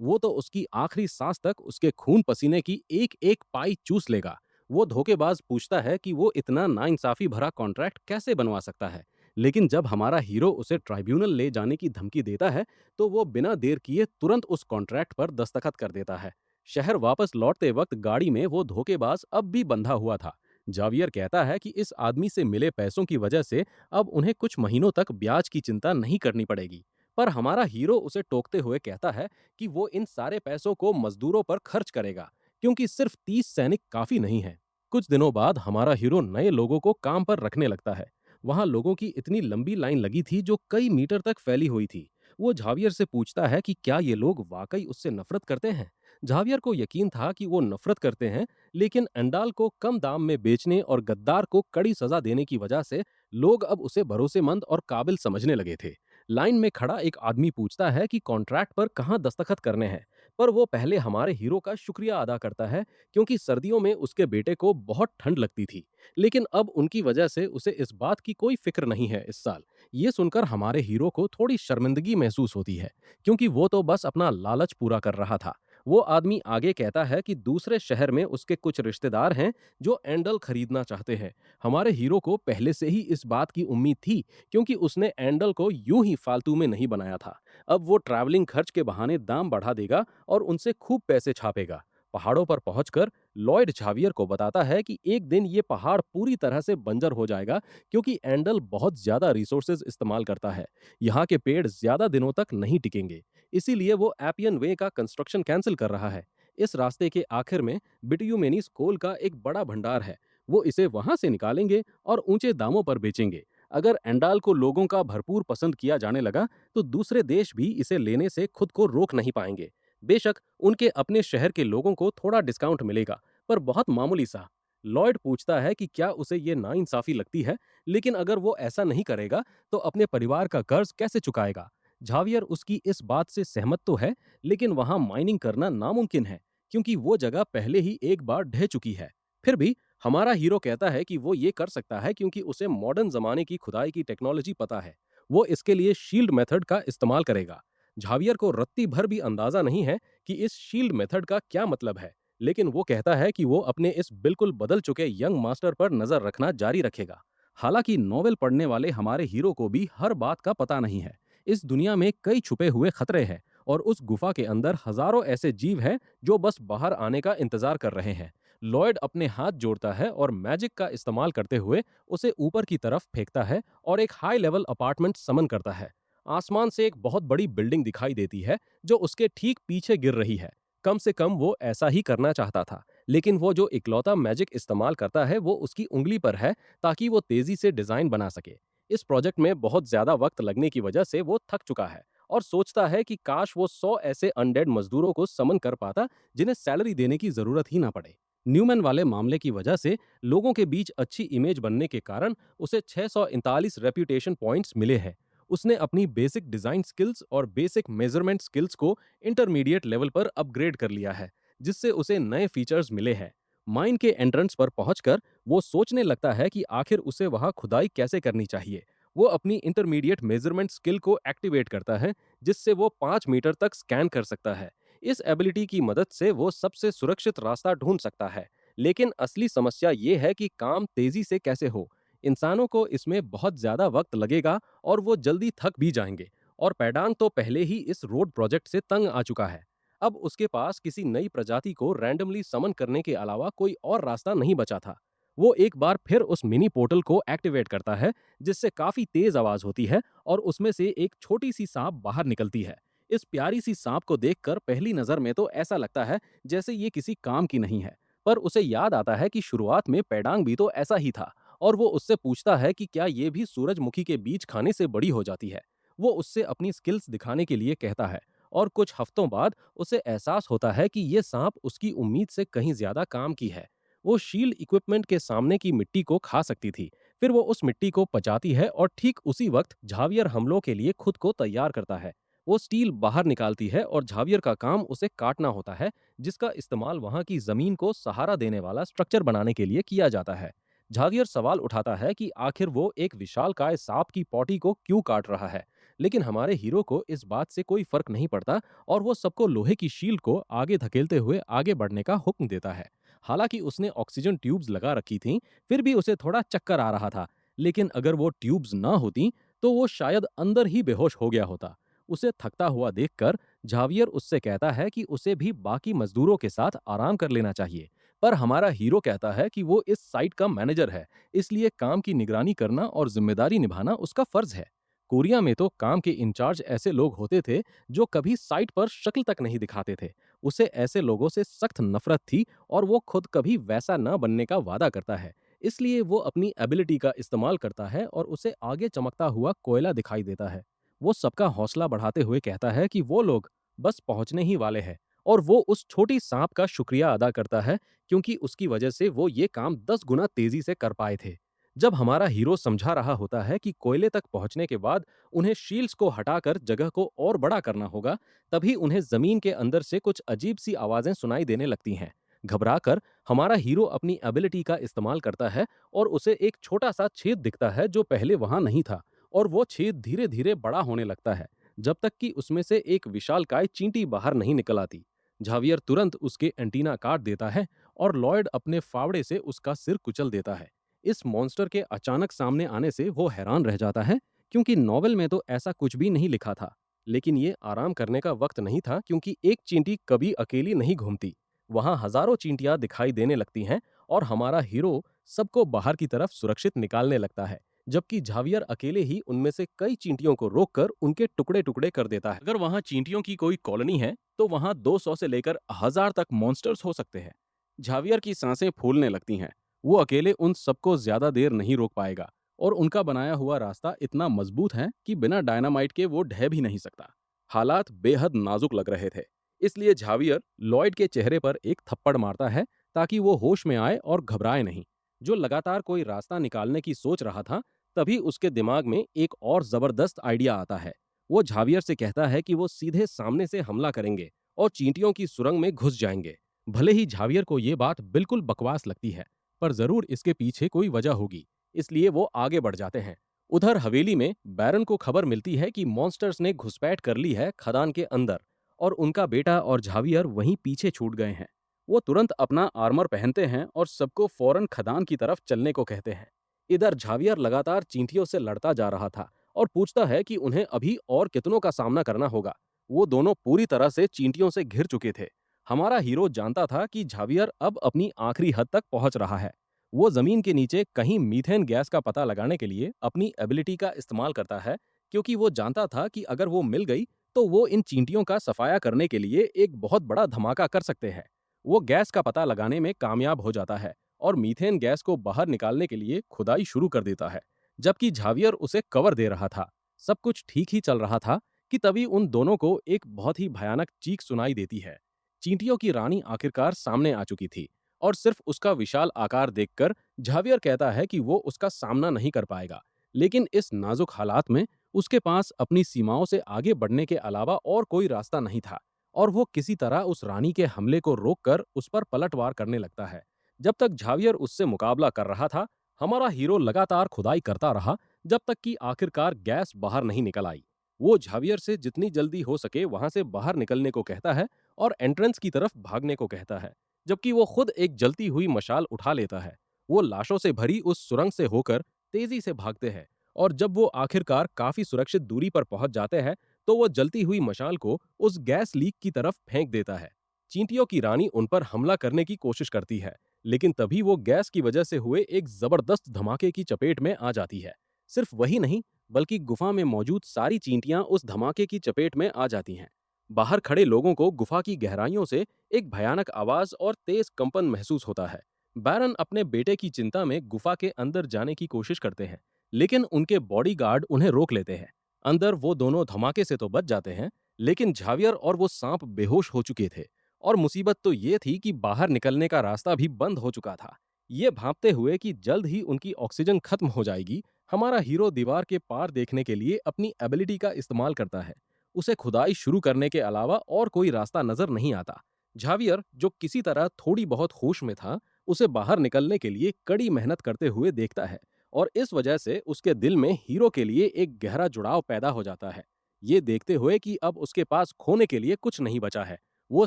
वो तो उसकी आखिरी सांस तक उसके खून पसीने की एक एक पाई चूस लेगा। वो धोखेबाज पूछता है कि वो इतना नाइंसाफी भरा कॉन्ट्रैक्ट कैसे बनवा सकता है। लेकिन जब हमारा हीरो उसे ट्राइब्यूनल ले जाने की धमकी देता है, तो वो बिना देर किए तुरंत उस कॉन्ट्रैक्ट पर दस्तखत कर देता है। शहर वापस लौटते वक्त गाड़ी में वो धोखेबाज अब भी बंधा हुआ था। जावियर कहता है कि इस आदमी से मिले पैसों की वजह से अब उन्हें कुछ महीनों तक ब्याज की चिंता नहीं करनी पड़ेगी। पर हमारा हीरो उसे टोकते हुए कहता है कि वो इन सारे पैसों को मजदूरों पर खर्च करेगा, क्योंकि सिर्फ 30 सैनिक काफी नहीं है। कुछ दिनों बाद हमारा हीरो नए लोगों को काम पर रखने लगता है। वहां लोगों की इतनी लंबी लाइन लगी थी जो कई मीटर तक फैली हुई थी। वो झावियर से पूछता है कि क्या ये लोग वाकई उससे नफरत करते हैं। झावियर को यकीन था कि वो नफरत करते हैं, लेकिन एंडाल को कम दाम में बेचने और गद्दार को कड़ी सजा देने की वजह से लोग अब उसे भरोसेमंद और काबिल समझने लगे थे। लाइन में खड़ा एक आदमी पूछता है कि कॉन्ट्रैक्ट पर कहाँ दस्तखत करने हैं, पर वो पहले हमारे हीरो का शुक्रिया अदा करता है, क्योंकि सर्दियों में उसके बेटे को बहुत ठंड लगती थी। लेकिन अब उनकी वजह से उसे इस बात की कोई फिक्र नहीं है इस साल। ये सुनकर हमारे हीरो को थोड़ी शर्मिंदगी महसूस होती है, क्योंकि वो तो बस अपना लालच पूरा कर रहा था। वो आदमी आगे कहता है कि दूसरे शहर में उसके कुछ रिश्तेदार हैं जो एंडल खरीदना चाहते हैं। हमारे हीरो को पहले से ही इस बात की उम्मीद थी, क्योंकि उसने एंडल को यूं ही फालतू में नहीं बनाया था। अब वो ट्रैवलिंग खर्च के बहाने दाम बढ़ा देगा और उनसे खूब पैसे छापेगा। पहाड़ों पर पहुंचकर लॉयड झावियर को बताता है कि एक दिन ये पहाड़ पूरी तरह से बंजर हो जाएगा, क्योंकि एंडल बहुत ज्यादा रिसोर्सेज इस्तेमाल करता है। यहाँ के पेड़ ज्यादा दिनों तक नहीं टिकेंगे। इसीलिए वो एपियन वे का कंस्ट्रक्शन कैंसिल कर रहा है। इस रास्ते के आखिर में बिटुमेनिस कोल का एक बड़ा भंडार है। वो इसे वहां से निकालेंगे और ऊंचे दामों पर बेचेंगे। अगर एंडाल को लोगों का भरपूर पसंद किया जाने लगा, तो दूसरे देश भी इसे लेने से खुद को रोक नहीं पाएंगे। बेशक उनके अपने शहर के लोगों को थोड़ा डिस्काउंट मिलेगा, पर बहुत मामूली सा। लॉयड पूछता है कि क्या उसे ये नाइंसाफी लगती है, लेकिन अगर वो ऐसा नहीं करेगा तो अपने परिवार का कर्ज कैसे चुकाएगा। झावियर उसकी इस बात से सहमत तो है, लेकिन वहां माइनिंग करना नामुमकिन है, क्योंकि वो जगह पहले ही एक बार ढह चुकी है। फिर भी हमारा हीरो कहता है कि वो ये कर सकता है, क्योंकि उसे मॉडर्न जमाने की खुदाई की टेक्नोलॉजी पता है। वो इसके लिए शील्ड मेथड का इस्तेमाल करेगा। झावियर को रत्ती भर भी अंदाजा नहीं है कि इस शील्ड मेथड का क्या मतलब है, लेकिन वो कहता है कि वो अपने इस बिल्कुल बदल चुके यंग मास्टर पर नजर रखना जारी रखेगा। हालांकि नॉवेल पढ़ने वाले हमारे हीरो को भी हर बात का पता नहीं है। इस दुनिया में कई छुपे हुए खतरे हैं, और उस गुफा के अंदर हजारों ऐसे जीव हैं जो बस बाहर आने का इंतजार कर रहे हैं। लॉयड अपने हाथ जोड़ता है और मैजिक का इस्तेमाल करते हुए उसे ऊपर की तरफ फेंकता है और एक हाई लेवल अपार्टमेंट समन करता है। आसमान से एक बहुत बड़ी बिल्डिंग दिखाई देती है जो उसके ठीक पीछे गिर रही है। कम से कम वो ऐसा ही करना चाहता था, लेकिन वो जो इकलौता मैजिक इस्तेमाल करता है वो उसकी उंगली पर है, ताकि वो तेजी से डिजाइन बना सके। इस प्रोजेक्ट में बहुत ज्यादा वक्त लगने की वजह से वो थक चुका है और सोचता है कि काश वो 100 ऐसे अनडेड मजदूरों को समन कर पाता जिन्हें सैलरी देने की जरूरत ही ना पड़े। न्यूमैन वाले मामले की वजह से लोगों के बीच अच्छी इमेज बनने के कारण उसे 639 रेप्यूटेशन पॉइंट्स मिले हैं। उसने अपनी बेसिक डिजाइन स्किल्स और बेसिक मेजरमेंट स्किल्स को इंटरमीडिएट लेवल पर अपग्रेड कर लिया है, जिससे उसे नए फीचर्स मिले हैं। माइन के एंट्रेंस पर पहुंचकर वो सोचने लगता है कि आखिर उसे वहां खुदाई कैसे करनी चाहिए। वो अपनी इंटरमीडिएट मेजरमेंट स्किल को एक्टिवेट करता है, जिससे वो 5 मीटर तक स्कैन कर सकता है। इस एबिलिटी की मदद से वो सबसे सुरक्षित रास्ता ढूंढ सकता है। लेकिन असली समस्या ये है कि काम तेजी से कैसे हो। इंसानों को इसमें बहुत ज्यादा वक्त लगेगा और वो जल्दी थक भी जाएंगे, और पैडांग तो पहले ही इस रोड प्रोजेक्ट से तंग आ चुका है। अब उसके पास किसी नई प्रजाति को रैंडमली समन करने के अलावा कोई और रास्ता नहीं बचा था। वो एक बार फिर उस मिनी पोर्टल को एक्टिवेट करता है, जिससे काफी तेज आवाज होती है और उसमें से एक छोटी सी सांप बाहर निकलती है। इस प्यारी सी सांप को देखकर पहली नजर में तो ऐसा लगता है जैसे ये किसी काम की नहीं है, पर उसे याद आता है कि शुरुआत में पेडांग भी तो ऐसा ही था, और वो उससे पूछता है कि क्या ये भी सूरजमुखी के बीज खाने से बड़ी हो जाती है। वो उससे अपनी स्किल्स दिखाने के लिए कहता है, और कुछ हफ्तों बाद उसे एहसास होता है कि ये सांप उसकी उम्मीद से कहीं ज्यादा काम की है। वो शील्ड इक्विपमेंट के सामने की मिट्टी को खा सकती थी। फिर वो उस मिट्टी को पचाती है और ठीक उसी वक्त झावियर हमलों के लिए खुद को तैयार करता है। वो स्टील बाहर निकालती है और झावियर का काम उसे काटना होता है, जिसका इस्तेमाल वहां की जमीन को सहारा देने वाला स्ट्रक्चर बनाने के लिए किया जाता है। झावियर सवाल उठाता है कि आखिर वो एक विशालकाय सांप की पॉटी को क्यों काट रहा है, लेकिन हमारे हीरो को इस बात से कोई फर्क नहीं पड़ता और वो सबको लोहे की शील्ड को आगे धकेलते हुए आगे बढ़ने का हुक्म देता है। हालांकि उसने ऑक्सीजन ट्यूब्स लगा रखी थीं, फिर भी उसे थोड़ा चक्कर आ रहा था, लेकिन अगर वो ट्यूब्स ना होती तो वो शायद अंदर ही बेहोश हो गया होता। उसे थकता हुआ देखकर झावियर उससे कहता है कि उसे भी बाकी मजदूरों के साथ आराम कर लेना चाहिए, पर हमारा हीरो कहता है कि वो इस साइट का मैनेजर है, इसलिए काम की निगरानी करना और जिम्मेदारी निभाना उसका फर्ज है। कोरिया में तो काम के इंचार्ज ऐसे लोग होते थे जो कभी साइट पर शक्ल तक नहीं दिखाते थे। उसे ऐसे लोगों से सख्त नफरत थी और वो खुद कभी वैसा न बनने का वादा करता है। इसलिए वो अपनी एबिलिटी का इस्तेमाल करता है और उसे आगे चमकता हुआ कोयला दिखाई देता है। वो सबका हौसला बढ़ाते हुए कहता है कि वो लोग बस पहुंचने ही वाले हैं और वो उस छोटी सांप का शुक्रिया अदा करता है, क्योंकि उसकी वजह से वो ये काम 10 गुना तेजी से कर पाए थे। जब हमारा हीरो समझा रहा होता है कि कोयले तक पहुंचने के बाद उन्हें शील्ड्स को हटाकर जगह को और बड़ा करना होगा, तभी उन्हें जमीन के अंदर से कुछ अजीब सी आवाजें सुनाई देने लगती हैं। घबराकर हमारा हीरो अपनी एबिलिटी का इस्तेमाल करता है और उसे एक छोटा सा छेद दिखता है जो पहले वहां नहीं था, और वो छेद धीरे धीरे बड़ा होने लगता है जब तक कि उसमें से एक विशालकाय चींटी बाहर नहीं निकल आती। झावियर तुरंत उसके एंटीना काट देता है और लॉयड अपने फावड़े से उसका सिर कुचल देता है। इस मॉन्स्टर के अचानक सामने आने से वो हैरान रह जाता है, क्योंकि नॉवेल में तो ऐसा कुछ भी नहीं लिखा था। लेकिन ये आराम करने का वक्त नहीं था, क्योंकि एक चींटी कभी अकेली नहीं घूमती। वहां हजारों चींटियां दिखाई देने लगती हैं और हमारा हीरो सबको बाहर की तरफ सुरक्षित निकालने लगता है, जबकि झावियर अकेले ही उनमें से कई चींटियों को रोककर उनके टुकड़े टुकड़े कर देता है। अगर वहां चींटियों की कोई कॉलोनी है तो वहां 200 से लेकर 1000 तक मॉन्स्टर्स हो सकते हैं। झावियर की सांसें फूलने लगती हैं। वो अकेले उन सबको ज्यादा देर नहीं रोक पाएगा और उनका बनाया हुआ रास्ता इतना मजबूत है कि बिना डायनामाइट के वो ढह भी नहीं सकता। हालात बेहद नाजुक लग रहे थे, इसलिए झावियर लॉयड के चेहरे पर एक थप्पड़ मारता है ताकि वो होश में आए और घबराए नहीं। जो लगातार कोई रास्ता निकालने की सोच रहा था, तभी उसके दिमाग में एक और जबरदस्त आइडिया आता है। वो झावियर से कहता है कि वो सीधे सामने से हमला करेंगे और चींटियों की सुरंग में घुस जाएंगे। भले ही झावियर को ये बात बिल्कुल बकवास लगती है, पर जरूर इसके पीछे कोई वजह होगी, इसलिए वो आगे बढ़ जाते हैं। उधर हवेली में बैरन को खबर मिलती है कि मॉन्स्टर्स ने घुसपैठ कर ली है खदान के अंदर और उनका बेटा और झावियर वहीं पीछे छूट गए हैं। वो तुरंत अपना आर्मर पहनते हैं और सबको फौरन खदान की तरफ चलने को कहते हैं। इधर झावियर लगातार चींटियों से लड़ता जा रहा था और पूछता है कि उन्हें अभी और कितनों का सामना करना होगा। वो दोनों पूरी तरह से चींटियों से घिर चुके थे। हमारा हीरो जानता था कि झावियर अब अपनी आखिरी हद तक पहुंच रहा है। वो जमीन के नीचे कहीं मीथेन गैस का पता लगाने के लिए अपनी एबिलिटी का इस्तेमाल करता है, क्योंकि वो जानता था कि अगर वो मिल गई तो वो इन चींटियों का सफाया करने के लिए एक बहुत बड़ा धमाका कर सकते हैं। वो गैस का पता लगाने में कामयाब हो जाता है और मीथेन गैस को बाहर निकालने के लिए खुदाई शुरू कर देता है, जबकि झावियर उसे कवर दे रहा था। सब कुछ ठीक ही चल रहा था कि तभी उन दोनों को एक बहुत ही भयानक चीख सुनाई देती है। चींटियों की रानी आखिरकार सामने आ चुकी थी और सिर्फ उसका विशाल आकार देखकर झावियर कहता है कि वो उसका सामना नहीं कर पाएगा। लेकिन इस नाजुक हालात में उसके पास अपनी सीमाओं से आगे बढ़ने के अलावा और कोई रास्ता नहीं था और वो किसी तरह उस रानी के हमले को रोककर उस पर पलटवार करने लगता है। जब तक झावियर उससे मुकाबला कर रहा था, हमारा हीरो लगातार खुदाई करता रहा जब तक कि आखिरकार गैस बाहर नहीं निकल आई। वो झावियर से जितनी जल्दी हो सके वहां से बाहर निकलने को कहता है और एंट्रेंस की तरफ भागने को कहता है, जबकि वो खुद एक जलती हुई मशाल उठा लेता है। वो लाशों से भरी उस सुरंग से होकर तेजी से भागते हैं और जब वो आखिरकार काफी सुरक्षित दूरी पर पहुंच जाते हैं, तो वो जलती हुई मशाल को उस गैस लीक की तरफ फेंक देता है। चींटियों की रानी उन पर हमला करने की कोशिश करती है, लेकिन तभी वो गैस की वजह से हुए एक जबरदस्त धमाके की चपेट में आ जाती है। सिर्फ वही नहीं, बल्कि गुफा में मौजूद सारी चींटियां उस धमाके की चपेट में आ जाती हैं। बाहर खड़े लोगों को गुफा की गहराइयों से एक भयानक आवाज और तेज कंपन महसूस होता है। बैरन अपने बेटे की चिंता में गुफा के अंदर जाने की कोशिश करते हैं, लेकिन उनके बॉडीगार्ड उन्हें रोक लेते हैं। अंदर वो दोनों धमाके से तो बच जाते हैं, लेकिन झावियर और वो सांप बेहोश हो चुके थे और मुसीबत तो ये थी कि बाहर निकलने का रास्ता भी बंद हो चुका था। ये भांपते हुए कि जल्द ही उनकी ऑक्सीजन खत्म हो जाएगी, हमारा हीरो दीवार के पार देखने के लिए अपनी एबिलिटी का इस्तेमाल करता है। उसे खुदाई शुरू करने के अलावा और कोई रास्ता नजर नहीं आता। झावियर, जो किसी तरह थोड़ी बहुत होश में था, उसे बाहर निकलने के लिए कड़ी मेहनत करते हुए देखता है और इस वजह से उसके दिल में हीरो के लिए एक गहरा जुड़ाव पैदा हो जाता है। ये देखते हुए कि अब उसके पास खोने के लिए कुछ नहीं बचा है, वो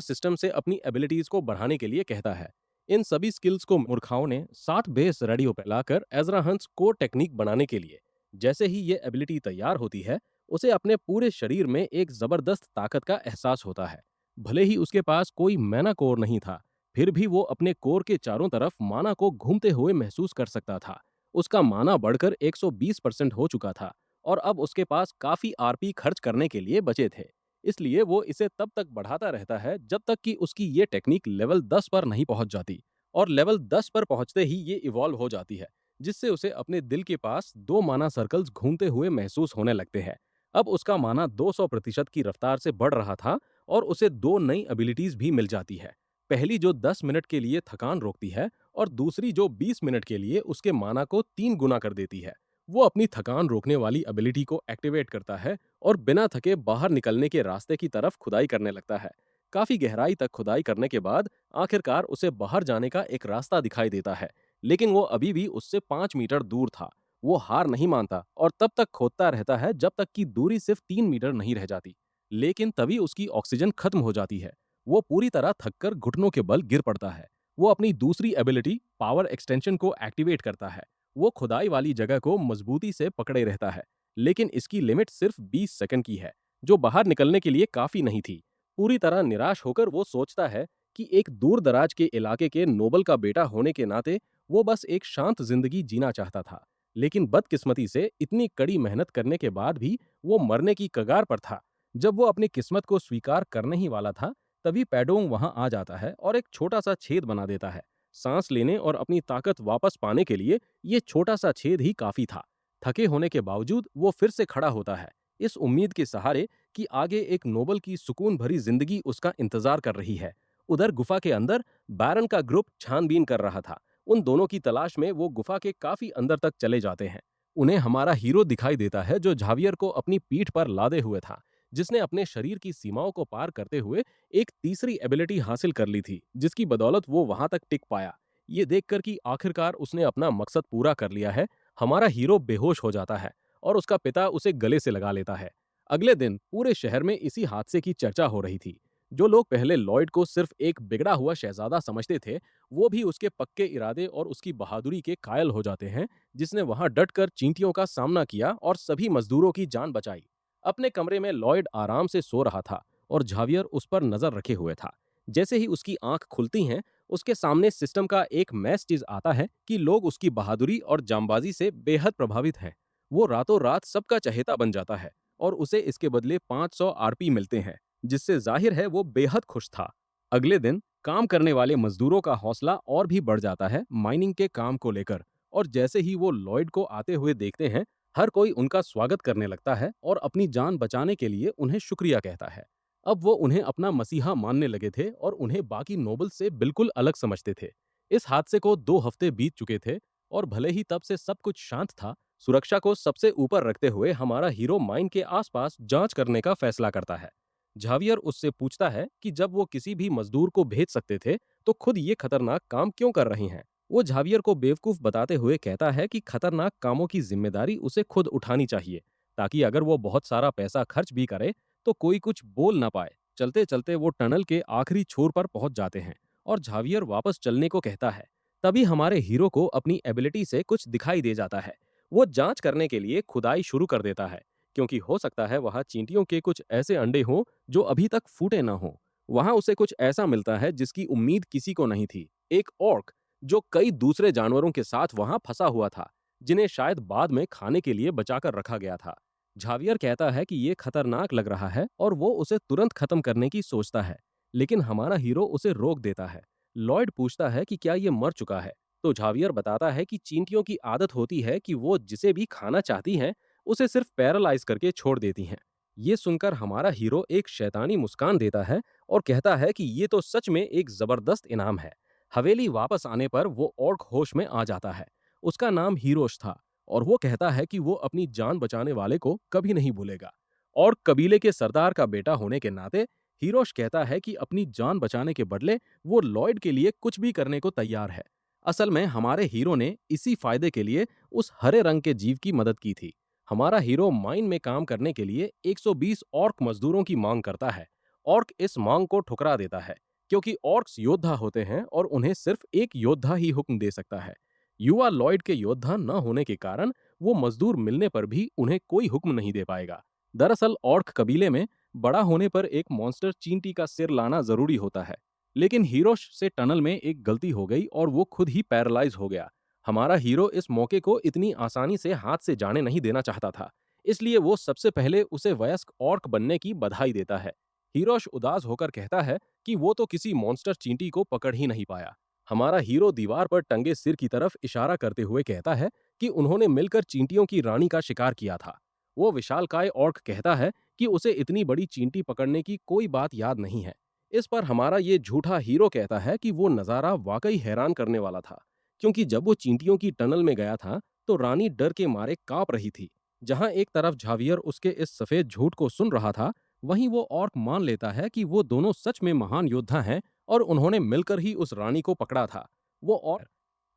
सिस्टम से अपनी एबिलिटीज को बढ़ाने के लिए कहता है। इन सभी स्किल्स को मूर्खाओं ने 60 बेस रेडियो पे लाकर एजरा हंस कोर टेक्निक बनाने के लिए। जैसे ही ये एबिलिटी तैयार होती है, उसे अपने पूरे शरीर में एक जबरदस्त ताकत का एहसास होता है। भले ही उसके पास कोई मैना कोर नहीं था, फिर भी वो अपने कोर के चारों तरफ माना को घूमते हुए महसूस कर सकता था। उसका माना बढ़कर 120% हो चुका था और अब उसके पास काफी आरपी खर्च करने के लिए बचे थे। इसलिए वो इसे तब तक बढ़ाता रहता है जब तक कि उसकी ये टेक्निक लेवल 10 पर नहीं पहुंच जाती, और लेवल 10 पर पहुंचते ही ये इवॉल्व हो जाती है, जिससे उसे अपने दिल के पास दो माना सर्कल्स घूमते हुए महसूस होने लगते हैं। अब उसका माना 200% की रफ्तार से बढ़ रहा था और उसे दो नई एबिलिटीज भी मिल जाती है। पहली जो 10 मिनट के लिए थकान रोकती है और दूसरी जो 20 मिनट के लिए उसके माना को 3 गुना कर देती है। वो अपनी थकान रोकने वाली एबिलिटी को एक्टिवेट करता है और बिना थके बाहर निकलने के रास्ते की तरफ खुदाई करने लगता है। काफी गहराई तक खुदाई करने के बाद आखिरकार उसे बाहर जाने का एक रास्ता दिखाई देता है, लेकिन वो अभी भी उससे 5 मीटर दूर था। वो हार नहीं मानता और तब तक खोदता रहता है जब तक कि दूरी सिर्फ 3 मीटर नहीं रह जाती। लेकिन तभी उसकी ऑक्सीजन खत्म हो जाती है। वो पूरी तरह थककर घुटनों के बल गिर पड़ता है। वो अपनी दूसरी एबिलिटी पावर एक्सटेंशन को एक्टिवेट करता है। वो खुदाई वाली जगह को मजबूती से पकड़े रहता है, लेकिन इसकी लिमिट सिर्फ 20 सेकंड की है, जो बाहर निकलने के लिए काफी नहीं थी। पूरी तरह निराश होकर वो सोचता है कि एक दूर दराज के इलाके के नोबल का बेटा होने के नाते वो बस एक शांत जिंदगी जीना चाहता था। लेकिन बदकिस्मती से इतनी कड़ी मेहनत करने के बाद भी वो मरने की कगार पर था। जब वो अपनी किस्मत को स्वीकार करने ही वाला था, तभी पैडोंग वहां आ जाता है और एक छोटा सा छेद बना देता है। सांस लेने और अपनी ताकत वापस पाने के लिए ये छोटा सा छेद ही काफी था। थके होने के बावजूद वो फिर से खड़ा होता है, इस उम्मीद के सहारे कि आगे एक नोबल की सुकून भरी जिंदगी उसका इंतजार कर रही है। उधर गुफा के अंदर बैरन का ग्रुप छानबीन कर रहा था। उन दोनों की तलाश में वो गुफा के काफी अंदर तक चले जाते हैं। उन्हें हमारा हीरो दिखाई देता है, जो झावियर को अपनी पीठ पर लादे हुए था, जिसने अपने शरीर की सीमाओं को पार करते हुए एक तीसरी एबिलिटी हासिल कर ली थी, जिसकी बदौलत वो वहां तक टिक पाया। ये देखकर कि आखिरकार उसने अपना मकसद पूरा कर लिया है, हमारा हीरो बेहोश हो जाता है और उसका पिता उसे गले से लगा लेता है। अगले दिन पूरे शहर में इसी हादसे की चर्चा हो रही थी। जो लोग पहले लॉयड को सिर्फ एक बिगड़ा हुआ शहजादा समझते थे, वो भी उसके पक्के इरादे और उसकी बहादुरी के कायल हो जाते हैं, जिसने वहां डटकर चींटियों का सामना किया और सभी मजदूरों की जान बचाई। अपने कमरे में लॉयड आराम से सो रहा था और झावियर उस पर नजर रखे हुए था। जैसे ही उसकी आंख खुलती हैं, उसके सामने सिस्टम का एक मैसेज आता है कि लोग उसकी बहादुरी और जांबाजी से बेहद प्रभावित हैं। वो रातों रात सबका चहेता बन जाता है और उसे इसके बदले 500 आरपी मिलते हैं, जिससे जाहिर है वो बेहद खुश था। अगले दिन काम करने वाले मजदूरों का हौसला और भी बढ़ जाता है माइनिंग के काम को लेकर, और जैसे ही वो लॉयड को आते हुए देखते हैं, हर कोई उनका स्वागत करने लगता है और अपनी जान बचाने के लिए उन्हें शुक्रिया कहता है। अब वो उन्हें अपना मसीहा मानने लगे थे और उन्हें बाकी नोबल से बिल्कुल अलग समझते थे। इस हादसे को 2 हफ्ते बीत चुके थे और भले ही तब से सब कुछ शांत था, सुरक्षा को सबसे ऊपर रखते हुए हमारा हीरो माइन के आसपास जांच करने का फैसला करता है। झावियर उससे पूछता है कि जब वो किसी भी मजदूर को भेज सकते थे, तो खुद ये खतरनाक काम क्यों कर रहे हैं। वो झावियर को बेवकूफ बताते हुए कहता है कि खतरनाक कामों की जिम्मेदारी उसे खुद उठानी चाहिए, ताकि अगर वो बहुत सारा पैसा खर्च भी करे तो कोई कुछ बोल ना पाए। चलते चलते वो टनल के आखिरी छोर पर पहुंच जाते हैं और झावियर वापस चलने को कहता है। तभी हमारे हीरो को अपनी एबिलिटी से कुछ दिखाई दे जाता है। वो जांच करने के लिए खुदाई शुरू कर देता है, क्योंकि हो सकता है वहां चींटियों के कुछ ऐसे अंडे हों जो अभी तक फूटे ना हों। वहां उसे कुछ ऐसा मिलता है जिसकी उम्मीद किसी को नहीं थी, एक ऑर्क, जो कई दूसरे जानवरों के साथ वहां फंसा हुआ था, जिन्हें शायद बाद में खाने के लिए बचाकर रखा गया था। झावियर कहता है कि ये खतरनाक लग रहा है और वो उसे तुरंत खत्म करने की सोचता है, लेकिन हमारा हीरो उसे रोक देता है। लॉयड पूछता है कि क्या ये मर चुका है, तो झावियर बताता है कि चींटियों की आदत होती है कि वो जिसे भी खाना चाहती हैं, उसे सिर्फ पैरालाइज करके छोड़ देती हैं। ये सुनकर हमारा हीरो एक शैतानी मुस्कान देता है और कहता है कि ये तो सच में एक जबरदस्त इनाम है। हवेली वापस आने पर वो ऑर्क होश में आ जाता है। उसका नाम हीरोश था और वो कहता है कि वो अपनी जान बचाने वाले को कभी नहीं भूलेगा। और कबीले के सरदार का बेटा होने के नाते हीरोश कहता है कि अपनी जान बचाने के बदले वो लॉयड के लिए कुछ भी करने को तैयार है। असल में हमारे हीरो ने इसी फायदे के लिए उस हरे रंग के जीव की मदद की थी। हमारा हीरो माइन में काम करने के लिए 120 ऑर्क मजदूरों की मांग करता है। ऑर्क इस मांग को ठुकरा देता है, क्योंकि ऑर्क्स योद्धा होते हैं और उन्हें सिर्फ एक योद्धा ही हुक्म दे सकता है। युवा लॉयड के योद्धा न होने के कारण वो मजदूर मिलने पर भी उन्हें कोई हुक्म नहीं दे पाएगा। दरअसल ऑर्क कबीले में बड़ा होने पर एक मॉन्स्टर चींटी का सिर लाना जरूरी होता है, लेकिन हीरोश से टनल में एक गलती हो गई और वो खुद ही पैरालाइज हो गया। हमारा हीरो इस मौके को इतनी आसानी से हाथ से जाने नहीं देना चाहता था, इसलिए वो सबसे पहले उसे वयस्क ऑर्क बनने की बधाई देता है। हीरोश उदास होकर कहता है कि वो तो किसी मॉन्स्टर चींटी को पकड़ ही नहीं पाया। हमारा हीरो दीवार पर टंगे सिर की तरफ इशारा करते हुए कहता है कि उन्होंने मिलकर चींटियों की रानी का शिकार किया था। वो विशालकाय ऑर्क कहता है कि उसे इतनी बड़ी चींटी पकड़ने की कोई बात याद नहीं है। इस पर हमारा ये झूठा हीरो कहता है कि वो नज़ारा वाकई हैरान करने वाला था, क्योंकि जब वो चींटियों की टनल में गया था तो रानी डर के मारे कांप रही थी। जहां एक तरफ झावियर उसके इस सफेद झूठ को सुन रहा था, वहीं वो ऑर्क मान लेता है कि वो दोनों सच में महान योद्धा हैं और उन्होंने मिलकर ही उस रानी को पकड़ा था। वो और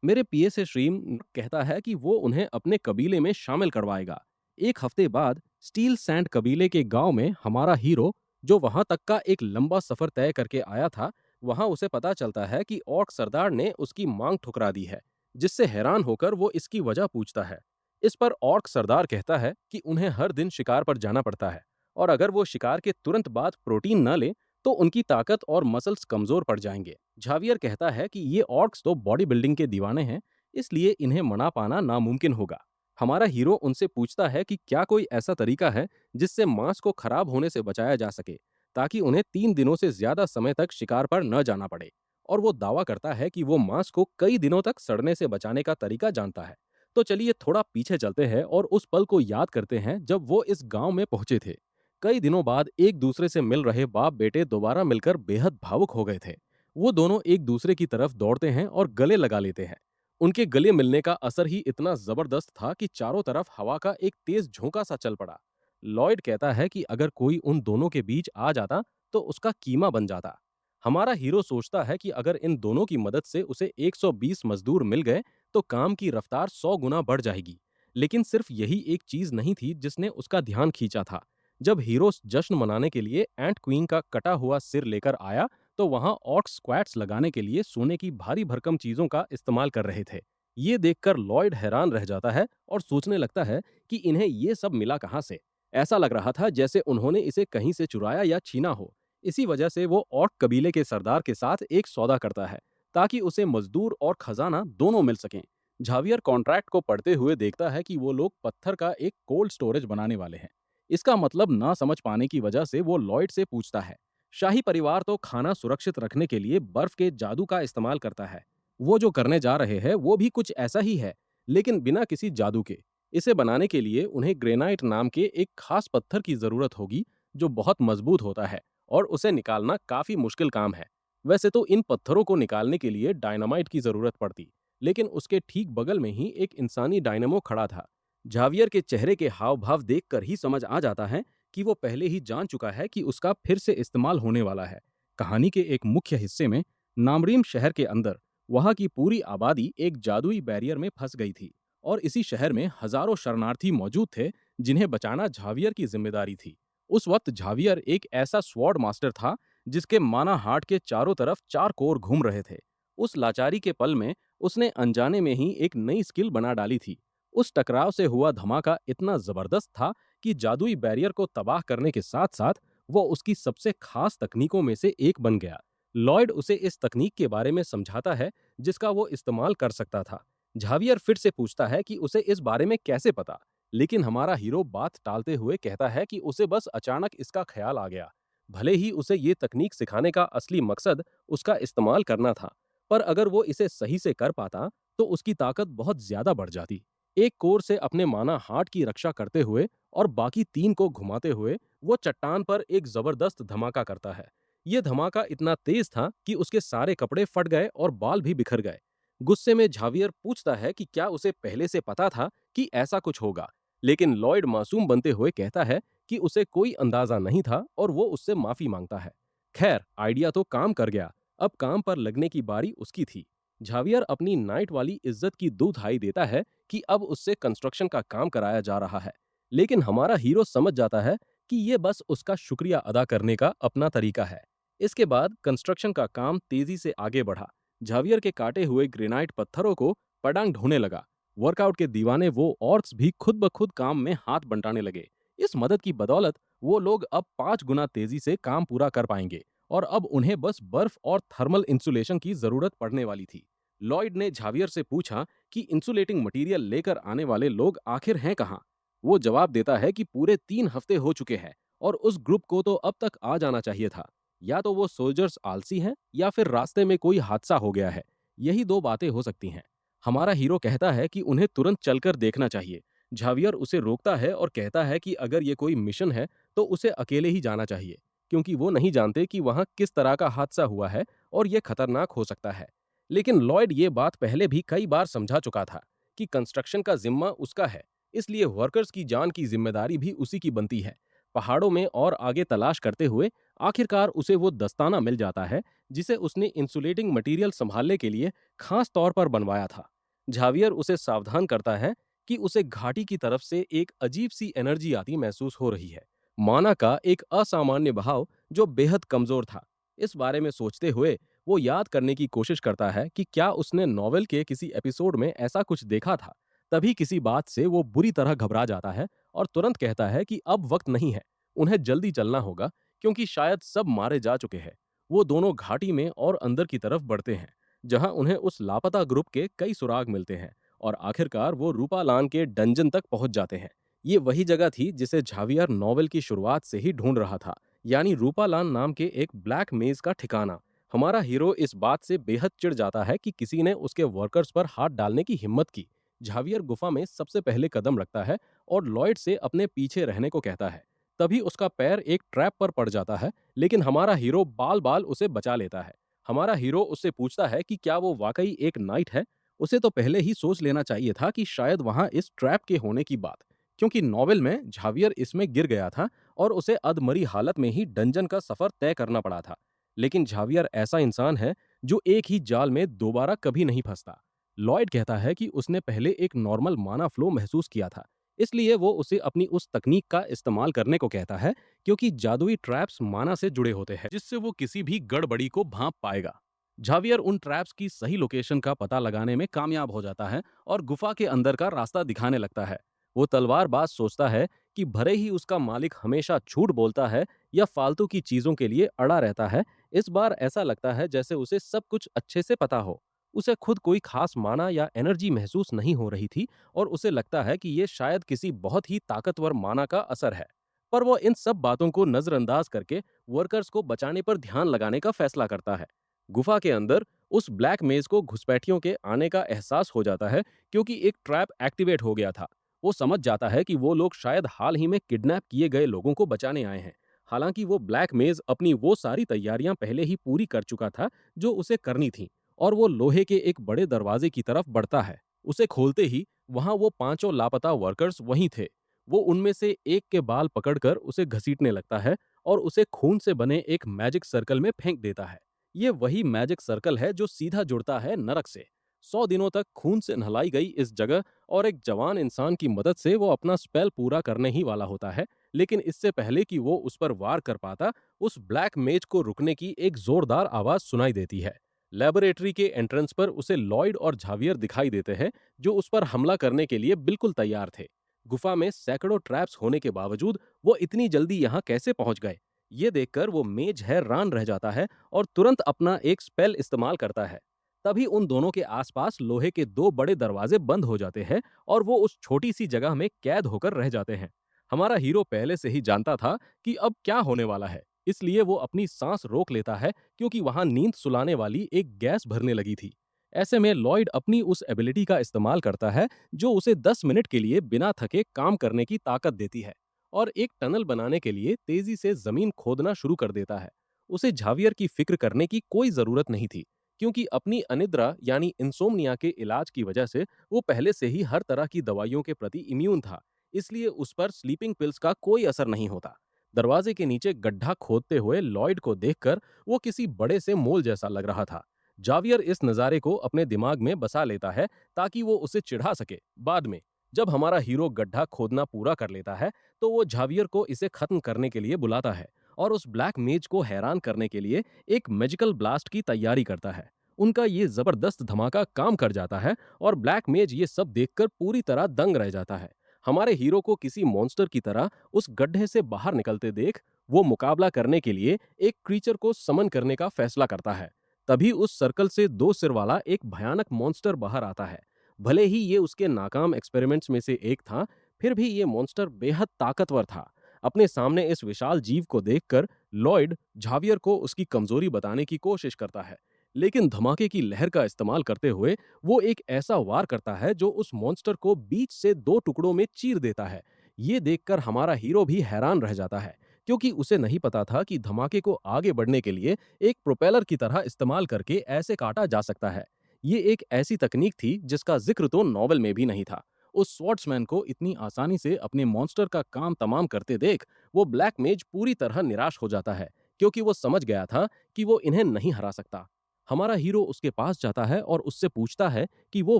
मेरे पीए से श्रीम कहता है कि वो उन्हें अपने कबीले में शामिल करवाएगा। एक हफ्ते बाद स्टील सैंड कबीले के गांव में हमारा हीरो, जो वहां तक का एक लंबा सफर तय करके आया था, वहां उसे पता चलता है कि ऑर्क सरदार ने उसकी मांग ठुकरा दी है, जिससे हैरान होकर वो इसकी वजह पूछता है। इस पर ऑर्क सरदार कहता है कि उन्हें हर दिन शिकार पर जाना पड़ता है और अगर वो शिकार के तुरंत बाद प्रोटीन न ले तो उनकी ताकत और मसल्स कमजोर पड़ जाएंगे। झावियर कहता है कि ये ऑर्क्स तो बॉडी बिल्डिंग के दीवाने हैं, इसलिए इन्हें मना पाना नामुमकिन होगा। हमारा हीरो उनसे पूछता है कि क्या कोई ऐसा तरीका है जिससे मांस को खराब होने से बचाया जा सके, ताकि उन्हें 3 दिनों से ज्यादा समय तक शिकार पर न जाना पड़े। और वो दावा करता है कि वो मांस को कई दिनों तक सड़ने से बचाने का तरीका जानता है। तो चलिए थोड़ा पीछे चलते हैं और उस पल को याद करते हैं जब वो इस गांव में पहुंचे थे। कई दिनों बाद एक दूसरे से मिल रहे बाप बेटे दोबारा मिलकर बेहद भावुक हो गए थे। वो दोनों एक दूसरे की तरफ दौड़ते हैं और गले लगा लेते हैं। उनके गले मिलने का असर ही इतना जबरदस्त था कि चारों तरफ हवा का एक तेज झोंका सा चल पड़ा। लॉयड कहता है कि अगर कोई उन दोनों के बीच आ जाता तो उसका कीमा बन जाता। हमारा हीरो सोचता है कि अगर इन दोनों की मदद से उसे 120 मजदूर मिल गए तो काम की रफ्तार 100 गुना बढ़ जाएगी। लेकिन सिर्फ यही एक चीज नहीं थी जिसने उसका ध्यान खींचा था। जब हीरो जश्न मनाने के लिए एंट क्वीन का कटा हुआ सिर लेकर आया तो वहां ऑर्क स्क्वैट्स लगाने के लिए सोने की भारी भरकम चीजों का इस्तेमाल कर रहे थे। ये देखकर लॉयड हैरान रह जाता है और सोचने लगता है कि इन्हें ये सब मिला कहां से। ऐसा लग रहा था जैसे उन्होंने इसे कहीं से चुराया या छीना हो। इसी वजह से वो ऑर्क कबीले के सरदार के साथ एक सौदा करता है, ताकि उसे मजदूर और खजाना दोनों मिल सकें। झावियर कॉन्ट्रैक्ट को पढ़ते हुए देखता है कि वो लोग पत्थर का एक कोल्ड स्टोरेज बनाने वाले हैं। इसका मतलब ना समझ पाने की वजह से वो लॉयड से पूछता है। शाही परिवार तो खाना सुरक्षित रखने के लिए बर्फ के जादू का इस्तेमाल करता है। वो जो करने जा रहे हैं वो भी कुछ ऐसा ही है, लेकिन बिना किसी जादू के। इसे बनाने के लिए उन्हें ग्रेनाइट नाम के एक खास पत्थर की जरूरत होगी, जो बहुत मजबूत होता है और उसे निकालना काफी मुश्किल काम है। वैसे तो इन पत्थरों को निकालने के लिए डायनामाइट की जरूरत पड़ती, लेकिन उसके ठीक बगल में ही एक इंसानी डायनेमो खड़ा था। झावियर के चेहरे के हाव भाव देखकर ही समझ आ जाता है कि वो पहले ही जान चुका है कि उसका फिर से इस्तेमाल होने वाला है। कहानी के एक मुख्य हिस्से में नामरीम शहर के अंदर वहां की पूरी आबादी एक जादुई बैरियर में फंस गई थी और इसी शहर में हजारों शरणार्थी मौजूद थे जिन्हें बचाना झावियर की जिम्मेदारी थी। उस वक्त झावियर एक ऐसा स्वॉर्ड मास्टर था जिसके माना हार्ट के चारों तरफ 4 कोर घूम रहे थे। उस लाचारी के पल में उसने अनजाने में ही एक नई स्किल बना डाली थी। उस टकराव से हुआ धमाका इतना जबरदस्त था कि जादुई बैरियर को तबाह करने के साथ साथ वो उसकी सबसे खास तकनीकों में से एक बन गया। लॉयड उसे इस तकनीक के बारे में समझाता है जिसका वो इस्तेमाल कर सकता था। झावियर फिर से पूछता है कि उसे इस बारे में कैसे पता, लेकिन हमारा हीरो बात टालते हुए कहता है कि उसे बस अचानक इसका ख्याल आ गया। भले ही उसे ये तकनीक सिखाने का असली मकसद उसका इस्तेमाल करना था, पर अगर वो इसे सही से कर पाता तो उसकी ताकत बहुत ज्यादा बढ़ जाती। एक कोर से अपने माना हार्ट की रक्षा करते हुए और बाकी 3 को घुमाते हुए वो चट्टान पर एक जबरदस्त धमाका करता है। ये धमाका इतना तेज था कि उसके सारे कपड़े फट गए और बाल भी बिखर गए। गुस्से में झावियर पूछता है कि क्या उसे पहले से पता था कि ऐसा कुछ होगा, लेकिन लॉयड मासूम बनते हुए कहता है कि उसे कोई अंदाजा नहीं था और वो उससे माफी मांगता है। खैर, आइडिया तो काम कर गया। अब काम पर लगने की बारी उसकी थी। झावियर अपनी नाइट वाली इज्जत की दुहाई देता है कि अब उससे कंस्ट्रक्शन का काम कराया जा रहा है। लेकिन हमारा हीरो समझ जाता है कि ये बस उसका शुक्रिया अदा करने का अपना तरीका है। इसके बाद कंस्ट्रक्शन का काम तेजी से आगे बढ़ा। झावियर के काटे हुए ग्रेनाइट पत्थरों को पडांग ढोने लगा। वर्कआउट के दीवाने वो औरत भी खुद ब खुद काम में हाथ बंटाने लगे। इस मदद की बदौलत वो लोग अब 5 गुना तेजी से काम पूरा कर पाएंगे और अब उन्हें बस बर्फ और थर्मल इंसुलेशन की जरूरत पड़ने वाली थी। लॉयड ने झावियर से पूछा कि इंसुलेटिंग मटेरियल लेकर आने वाले लोग आखिर हैं कहाँ। वो जवाब देता है कि पूरे 3 हफ्ते हो चुके हैं और उस ग्रुप को तो अब तक आ जाना चाहिए था। या तो वो सोल्जर्स आलसी हैं या फिर रास्ते में कोई हादसा हो गया है। यही दो बातें हो सकती हैं। हमारा हीरो कहता है कि उन्हें तुरंत चलकर देखना चाहिए। झावियर उसे रोकता है और कहता है कि अगर ये कोई मिशन है तो उसे अकेले ही जाना चाहिए, क्योंकि वो नहीं जानते कि वहां किस तरह का हादसा हुआ है और ये खतरनाक हो सकता है। लेकिन लॉयड ये बात पहले भी कई बार समझा चुका था कि कंस्ट्रक्शन का जिम्मा उसका है, इसलिए वर्कर्स की जान की जिम्मेदारी भी उसी की बनती है। पहाड़ों में और आगे तलाश करते हुए आखिरकार उसे वो दस्ताना मिल जाता है जिसे उसने इंसुलेटिंग मटेरियल संभालने के लिए खास तौर पर बनवाया था। झावियर उसे सावधान करता है कि उसे घाटी की तरफ से एक अजीब सी एनर्जी आती महसूस हो रही है, माना का एक असामान्य बहाव जो बेहद कमजोर था। इस बारे में सोचते हुए वो याद करने की कोशिश करता है कि क्या उसने नॉवेल के किसी एपिसोड में ऐसा कुछ देखा था। तभी किसी बात से वो बुरी तरह घबरा जाता है और तुरंत कहता है कि अब वक्त नहीं है, उन्हें जल्दी चलना होगा, क्योंकि शायद सब मारे जा चुके हैं। वो दोनों घाटी में और अंदर की तरफ बढ़ते हैं, जहां उन्हें उस लापता ग्रुप के कई सुराग मिलते हैं और आखिरकार वो रूपालान के डंजन तक पहुंच जाते हैं। ये वही जगह थी जिसे झावियर नॉवेल की शुरुआत से ही ढूंढ रहा था, यानी रूपालान नाम के एक ब्लैक मेज का ठिकाना। हमारा हीरो इस बात से बेहद चिढ़ जाता है कि किसी ने उसके वर्कर्स पर हाथ डालने की हिम्मत की। झावियर गुफा में सबसे पहले कदम रखता है और लॉयड से अपने पीछे रहने को कहता है। तभी उसका पैर एक ट्रैप पर पड़ जाता है, लेकिन हमारा हीरो बाल बाल उसे बचा लेता है। हमारा हीरो उससे पूछता है कि क्या वो वाकई एक नाइट है। उसे तो पहले ही सोच लेना चाहिए था कि शायद वहां इस ट्रैप के होने की बात, क्योंकि नॉवेल में झावियर इसमें गिर गया था और उसे अधमरी हालत में ही डंजन का सफर तय करना पड़ा था। लेकिन झावियर ऐसा इंसान है जो एक ही जाल में दोबारा कभी नहीं फंसता। लॉयड कहता है कि उसने पहले एक नॉर्मल माना फ्लो महसूस किया था, इसलिए वो उसे अपनी उस तकनीक का इस्तेमाल करने को कहता है, क्योंकि जादुई ट्रैप्स माना से जुड़े होते हैं जिससे वो किसी भी गड़बड़ी को भांप पाएगा। झावियर उन ट्रैप्स की सही लोकेशन का पता लगाने में कामयाब हो जाता है और गुफा के अंदर का रास्ता दिखाने लगता है। वो तलवारबाज सोचता है कि भले ही उसका मालिक हमेशा झूठ बोलता है या फालतू की चीजों के लिए अड़ा रहता है, इस बार ऐसा लगता है जैसे उसे सब कुछ अच्छे से पता हो। उसे खुद कोई खास माना या एनर्जी महसूस नहीं हो रही थी और उसे लगता है कि ये शायद किसी बहुत ही ताकतवर माना का असर है। पर वो इन सब बातों को नजरअंदाज करके वर्कर्स को बचाने पर ध्यान लगाने का फैसला करता है। गुफा के अंदर उस ब्लैक मेज को घुसपैठियों के आने का एहसास हो जाता है, क्योंकि एक ट्रैप एक्टिवेट हो गया था। वो समझ जाता है कि वो लोग शायद हाल ही में किडनैप किए गए लोगों को बचाने आए हैं। हालांकि वो ब्लैक मेज अपनी वो सारी तैयारियां पहले ही पूरी कर चुका था जो उसे करनी थी, और वो लोहे के एक बड़े दरवाजे की तरफ बढ़ता है। उसे खोलते ही वहां वो पांचों लापता वर्कर्स वहीं थे। वो उनमें से एक के बाल पकड़कर उसे घसीटने लगता है और उसे खून से बने एक मैजिक सर्कल में फेंक देता है। ये वही मैजिक सर्कल है जो सीधा जुड़ता है नरक से। 100 दिनों तक खून से नहलाई गई इस जगह और एक जवान इंसान की मदद से वो अपना स्पेल पूरा करने ही वाला होता है। लेकिन इससे पहले कि वो उस पर वार कर पाता, उस ब्लैक मेज को रुकने की एक जोरदार आवाज सुनाई देती है। लेबोरेटरी के एंट्रेंस पर उसे लॉयड और झावियर दिखाई देते हैं, जो उस पर हमला करने के लिए बिल्कुल तैयार थे। गुफा में सैकड़ों ट्रैप्स होने के बावजूद वो इतनी जल्दी यहाँ कैसे पहुंच गए? ये देखकर वो मेज हैरान रह जाता है और तुरंत अपना एक स्पेल इस्तेमाल करता है। तभी उन दोनों के आसपास लोहे के दो बड़े दरवाजे बंद हो जाते हैं और वो उस छोटी सी जगह में कैद होकर रह जाते हैं। हमारा हीरो पहले से ही जानता था कि अब क्या होने वाला है, इसलिए वो अपनी सांस रोक लेता है, क्योंकि वहां नींद सुलाने वाली एक गैस भरने लगी थी। ऐसे में लॉयड अपनी उस एबिलिटी का इस्तेमाल करता है जो उसे 10 मिनट के लिए बिना थके काम करने की ताकत देती है, और एक टनल बनाने के लिए तेजी से जमीन खोदना शुरू कर देता है। उसे झावियर की फिक्र करने की कोई जरूरत नहीं थी, क्योंकि अपनी अनिद्रा यानी इंसोम्निया के इलाज की वजह से वो पहले से ही हर तरह की दवाइयों के प्रति इम्यून था। इसलिए उस पर स्लीपिंग पिल्स का कोई असर नहीं होता। दरवाजे के नीचे गड्ढा खोदते हुए लॉयड को देखकर वो किसी बड़े से मोल जैसा लग रहा था। जावियर इस नज़ारे को अपने दिमाग में बसा लेता है ताकि वो उसे चिढ़ा सके। बाद में जब हमारा हीरो गड्ढा खोदना पूरा कर लेता है तो वो जावियर को इसे खत्म करने के लिए बुलाता है और उस ब्लैक मेज को हैरान करने के लिए एक मैजिकल ब्लास्ट की तैयारी करता है। उनका ये जबरदस्त धमाका काम कर जाता है और ब्लैक मेज ये सब देखकर पूरी तरह दंग रह जाता है। हमारे हीरो को किसी मॉन्स्टर की तरह उस गड्ढे से बाहर निकलते देख वो मुकाबला करने के लिए एक क्रीचर को समन करने का फैसला करता है। तभी उस सर्कल से दो सिर वाला एक भयानक मॉन्स्टर बाहर आता है। भले ही ये उसके नाकाम एक्सपेरिमेंट्स में से एक था, फिर भी ये मॉन्स्टर बेहद ताकतवर था। अपने सामने इस विशाल जीव को देखकर लॉयड झावियर को उसकी कमजोरी बताने की कोशिश करता है, लेकिन धमाके की लहर का इस्तेमाल करते हुए वो एक ऐसा वार करता है जो उस मॉन्स्टर को बीच से दो टुकड़ों में चीर देता है। ये देखकर हमारा हीरो भी हैरान रह जाता है, क्योंकि उसे नहीं पता था कि धमाके को आगे बढ़ने के लिए एक प्रोपेलर की तरह इस्तेमाल करके ऐसे काटा जा सकता है। ये एक ऐसी तकनीक थी जिसका जिक्र तो नॉवेल में भी नहीं था। उस स्वॉर्ड्समैन को इतनी आसानी से अपने मॉन्स्टर का काम तमाम करते देख वो ब्लैक मेज पूरी तरह निराश हो जाता है, क्योंकि वो समझ गया था कि वो इन्हें नहीं हरा सकता। हमारा हीरो उसके पास जाता है और उससे पूछता है कि वो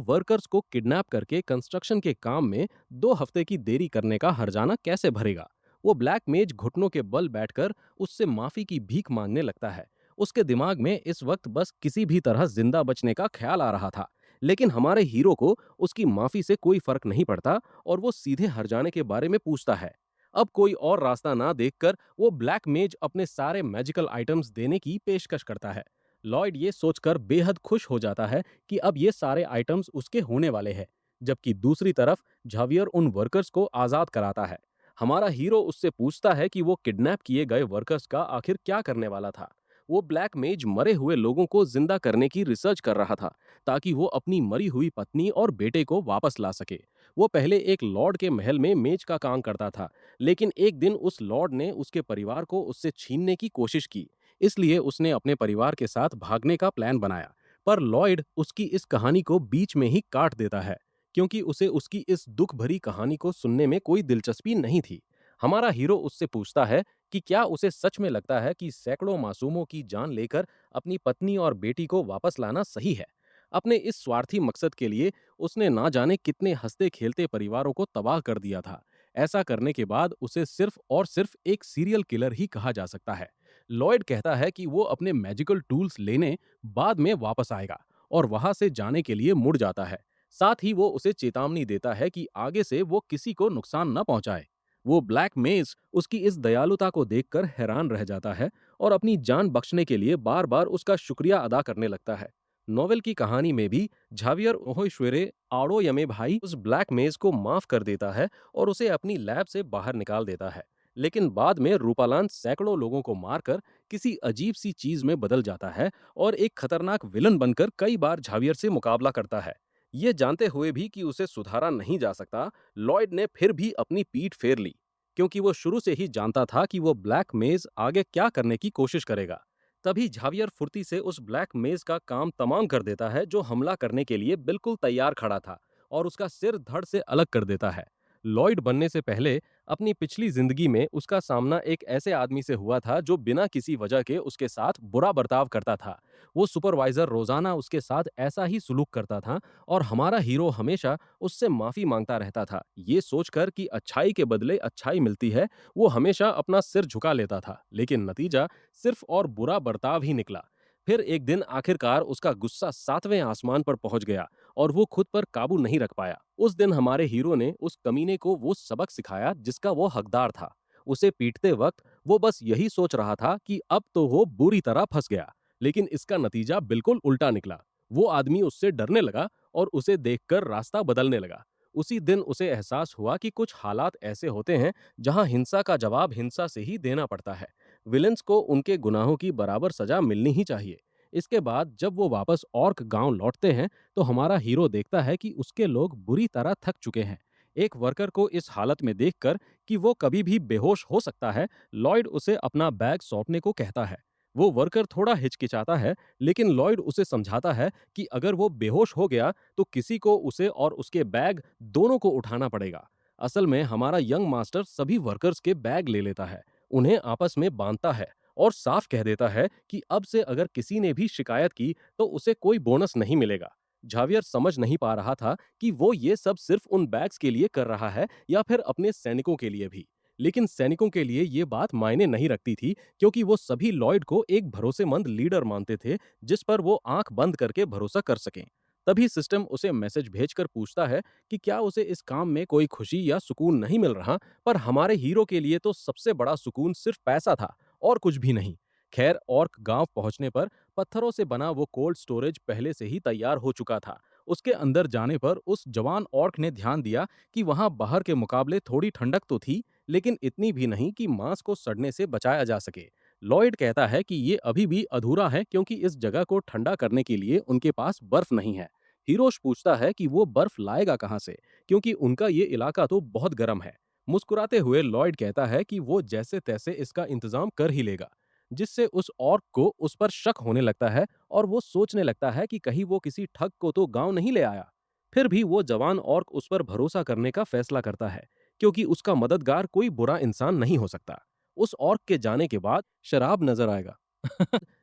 वर्कर्स को किडनैप करके कंस्ट्रक्शन के काम में 2 हफ्ते की देरी करने का हर्जाना कैसे भरेगा। वो ब्लैक मेज घुटनों के बल बैठकर उससे माफी की भीख मांगने लगता है। उसके दिमाग में इस वक्त बस किसी भी तरह जिंदा बचने का ख्याल आ रहा था, लेकिन हमारे हीरो को उसकी माफी से कोई फर्क नहीं पड़ता और वो सीधे हर्जाने के बारे में पूछता है। अब कोई और रास्ता ना देखकर वो ब्लैक मेज अपने सारे मैजिकल आइटम्स देने की पेशकश करता है। लॉयड ये सोचकर बेहद खुश हो जाता है कि अब ये सारे आइटम्स उसके होने वाले हैं, जबकि दूसरी तरफ झावियर उन वर्कर्स को आजाद कराता है। हमारा हीरो उससे पूछता है कि वो किडनैप किए गए वर्कर्स का आखिर क्या करने वाला था। वो ब्लैक मेज मरे हुए लोगों को जिंदा करने की रिसर्च कर रहा था, ताकि वो अपनी मरी हुई पत्नी और बेटे को वापस ला सके। वो पहले एक लॉर्ड के महल में मेज का काम करता था, लेकिन एक दिन उस लॉर्ड ने उसके परिवार को उससे छीनने की कोशिश की। इसलिए उसने अपने परिवार के साथ भागने का प्लान बनाया। पर लॉयड उसकी इस कहानी को बीच में ही काट देता है, क्योंकि उसे उसकी इस दुख भरी कहानी को सुनने में कोई दिलचस्पी नहीं थी। हमारा हीरो उससे पूछता है कि क्या उसे सच में लगता है कि सैकड़ों मासूमों की जान लेकर अपनी पत्नी और बेटी को वापस लाना सही है। अपने इस स्वार्थी मकसद के लिए उसने ना जाने कितने हंसते खेलते परिवारों को तबाह कर दिया था। ऐसा करने के बाद उसे सिर्फ और सिर्फ एक सीरियल किलर ही कहा जा सकता है। लॉयड कहता है कि वो अपने मैजिकल टूल्स लेने बाद में वापस आएगा और वहां से जाने के लिए मुड़ जाता है। साथ ही वो उसे चेतावनी देता है कि आगे से वो किसी को नुकसान न पहुंचाए। वो ब्लैक मेज उसकी इस दयालुता को देखकर हैरान रह जाता है और अपनी जान बख्शने के लिए बार बार उसका शुक्रिया अदा करने लगता है। नॉवेल की कहानी में भी झावियर ओहोश्वेरे आड़ो यमे भाई उस ब्लैक मेज को माफ कर देता है और उसे अपनी लैब से बाहर निकाल देता है। लेकिन बाद में रूपालांत सैकड़ों लोगों को मारकर किसी अजीब सी चीज में बदल जाता है और एक खतरनाक विलन बनकर कई बार झावियर से मुकाबला करता है। ये जानते हुए भी कि उसे सुधारा नहीं जा सकता, लॉयड ने फिर भी अपनी पीठ फेर ली, क्योंकि वो शुरू से ही जानता था कि वो ब्लैक मेज आगे क्या करने की कोशिश करेगा। तभी झावियर फुर्ती से उस ब्लैक मेज का काम तमाम कर देता है जो हमला करने के लिए बिल्कुल तैयार खड़ा था, और उसका सिर धड़ से अलग कर देता है। लॉयड बनने से पहले अपनी पिछली जिंदगी में उसका सामना एक ऐसे आदमी से हुआ था जो बिना किसी वजह के उसके साथ बुरा बर्ताव करता था। वो सुपरवाइजर रोजाना उसके साथ ऐसा ही सुलूक करता था और हमारा हीरो हमेशा उससे माफी मांगता रहता था। ये सोचकर कि अच्छाई के बदले अच्छाई मिलती है, वो हमेशा अपना सिर झुका लेता था, लेकिन नतीजा सिर्फ और बुरा बर्ताव ही निकला। फिर एक दिन आखिरकार उसका गुस्सा 7वें आसमान पर पहुंच गया और वो खुद पर काबू नहीं रख पाया। उस दिन हमारे हीरो ने उस कमीने को वो सबक सिखाया जिसका वो हकदार था। उसे पीटते वक्त वो बस यही सोच रहा था कि अब तो वो बुरी तरह फंस गया, लेकिन इसका नतीजा बिल्कुल उल्टा निकला। वो आदमी उससे डरने लगा और उसे देखकर रास्ता बदलने लगा। उसी दिन उसे एहसास हुआ कि कुछ हालात ऐसे होते हैं जहां हिंसा का जवाब हिंसा से ही देना पड़ता है। विलेंस को उनके गुनाहों की बराबर सजा मिलनी ही चाहिए। इसके बाद जब वो वापस ऑर्क गांव लौटते हैं तो हमारा हीरो देखता है कि उसके लोग बुरी तरह थक चुके हैं। एक वर्कर को इस हालत में देखकर कि वो कभी भी बेहोश हो सकता है, लॉयड उसे अपना बैग सौंपने को कहता है। वो वर्कर थोड़ा हिचकिचाता है, लेकिन लॉयड उसे समझाता है कि अगर वो बेहोश हो गया तो किसी को उसे और उसके बैग दोनों को उठाना पड़ेगा। असल में हमारा यंग मास्टर सभी वर्कर्स के बैग ले लेता है, उन्हें आपस में बांधता है और साफ कह देता है कि अब से अगर किसी ने भी शिकायत की तो उसे कोई बोनस नहीं मिलेगा। झावियर समझ नहीं पा रहा था कि वो ये सब सिर्फ उन बैग्स के लिए कर रहा है या फिर अपने सैनिकों के लिए भी। लेकिन सैनिकों के लिए ये बात मायने नहीं रखती थी, क्योंकि वो सभी लॉयड को एक भरोसेमंद लीडर मानते थे जिस पर वो आंख बंद करके भरोसा कर सकें। तभी सिस्टम उसे मैसेज भेजकर पूछता है कि क्या उसे इस काम में कोई खुशी या सुकून नहीं मिल रहा, पर हमारे हीरो के लिए तो सबसे बड़ा सुकून सिर्फ पैसा था और कुछ भी नहीं। खैर, ऑर्क गांव पहुंचने पर पत्थरों से बना वो कोल्ड स्टोरेज पहले से ही तैयार हो चुका था। उसके अंदर जाने पर उस जवान ऑर्क ने ध्यान दिया कि वहां बाहर के मुकाबले थोड़ी ठंडक तो थी, लेकिन इतनी भी नहीं कि मांस को सड़ने से बचाया जा सके। लॉयड कहता है कि ये अभी भी अधूरा है, क्योंकि इस जगह को ठंडा करने के लिए उनके पास बर्फ नहीं है। हिरोश पूछता है कि वो बर्फ लाएगा कहाँ से, क्योंकि उनका ये इलाका तो बहुत गर्म है। मुस्कुराते हुए लॉयड कहता है कि वो जैसे तैसे इसका इंतजाम कर ही लेगा, जिससे उस ऑर्क को उस पर शक होने लगता है और वो सोचने लगता है कि कहीं वो किसी ठग को तो गांव नहीं ले आया। फिर भी वो जवान ऑर्क उस पर भरोसा करने का फैसला करता है, क्योंकि उसका मददगार कोई बुरा इंसान नहीं हो सकता। उस ऑर्क के जाने के बाद शराब नजर आएगा।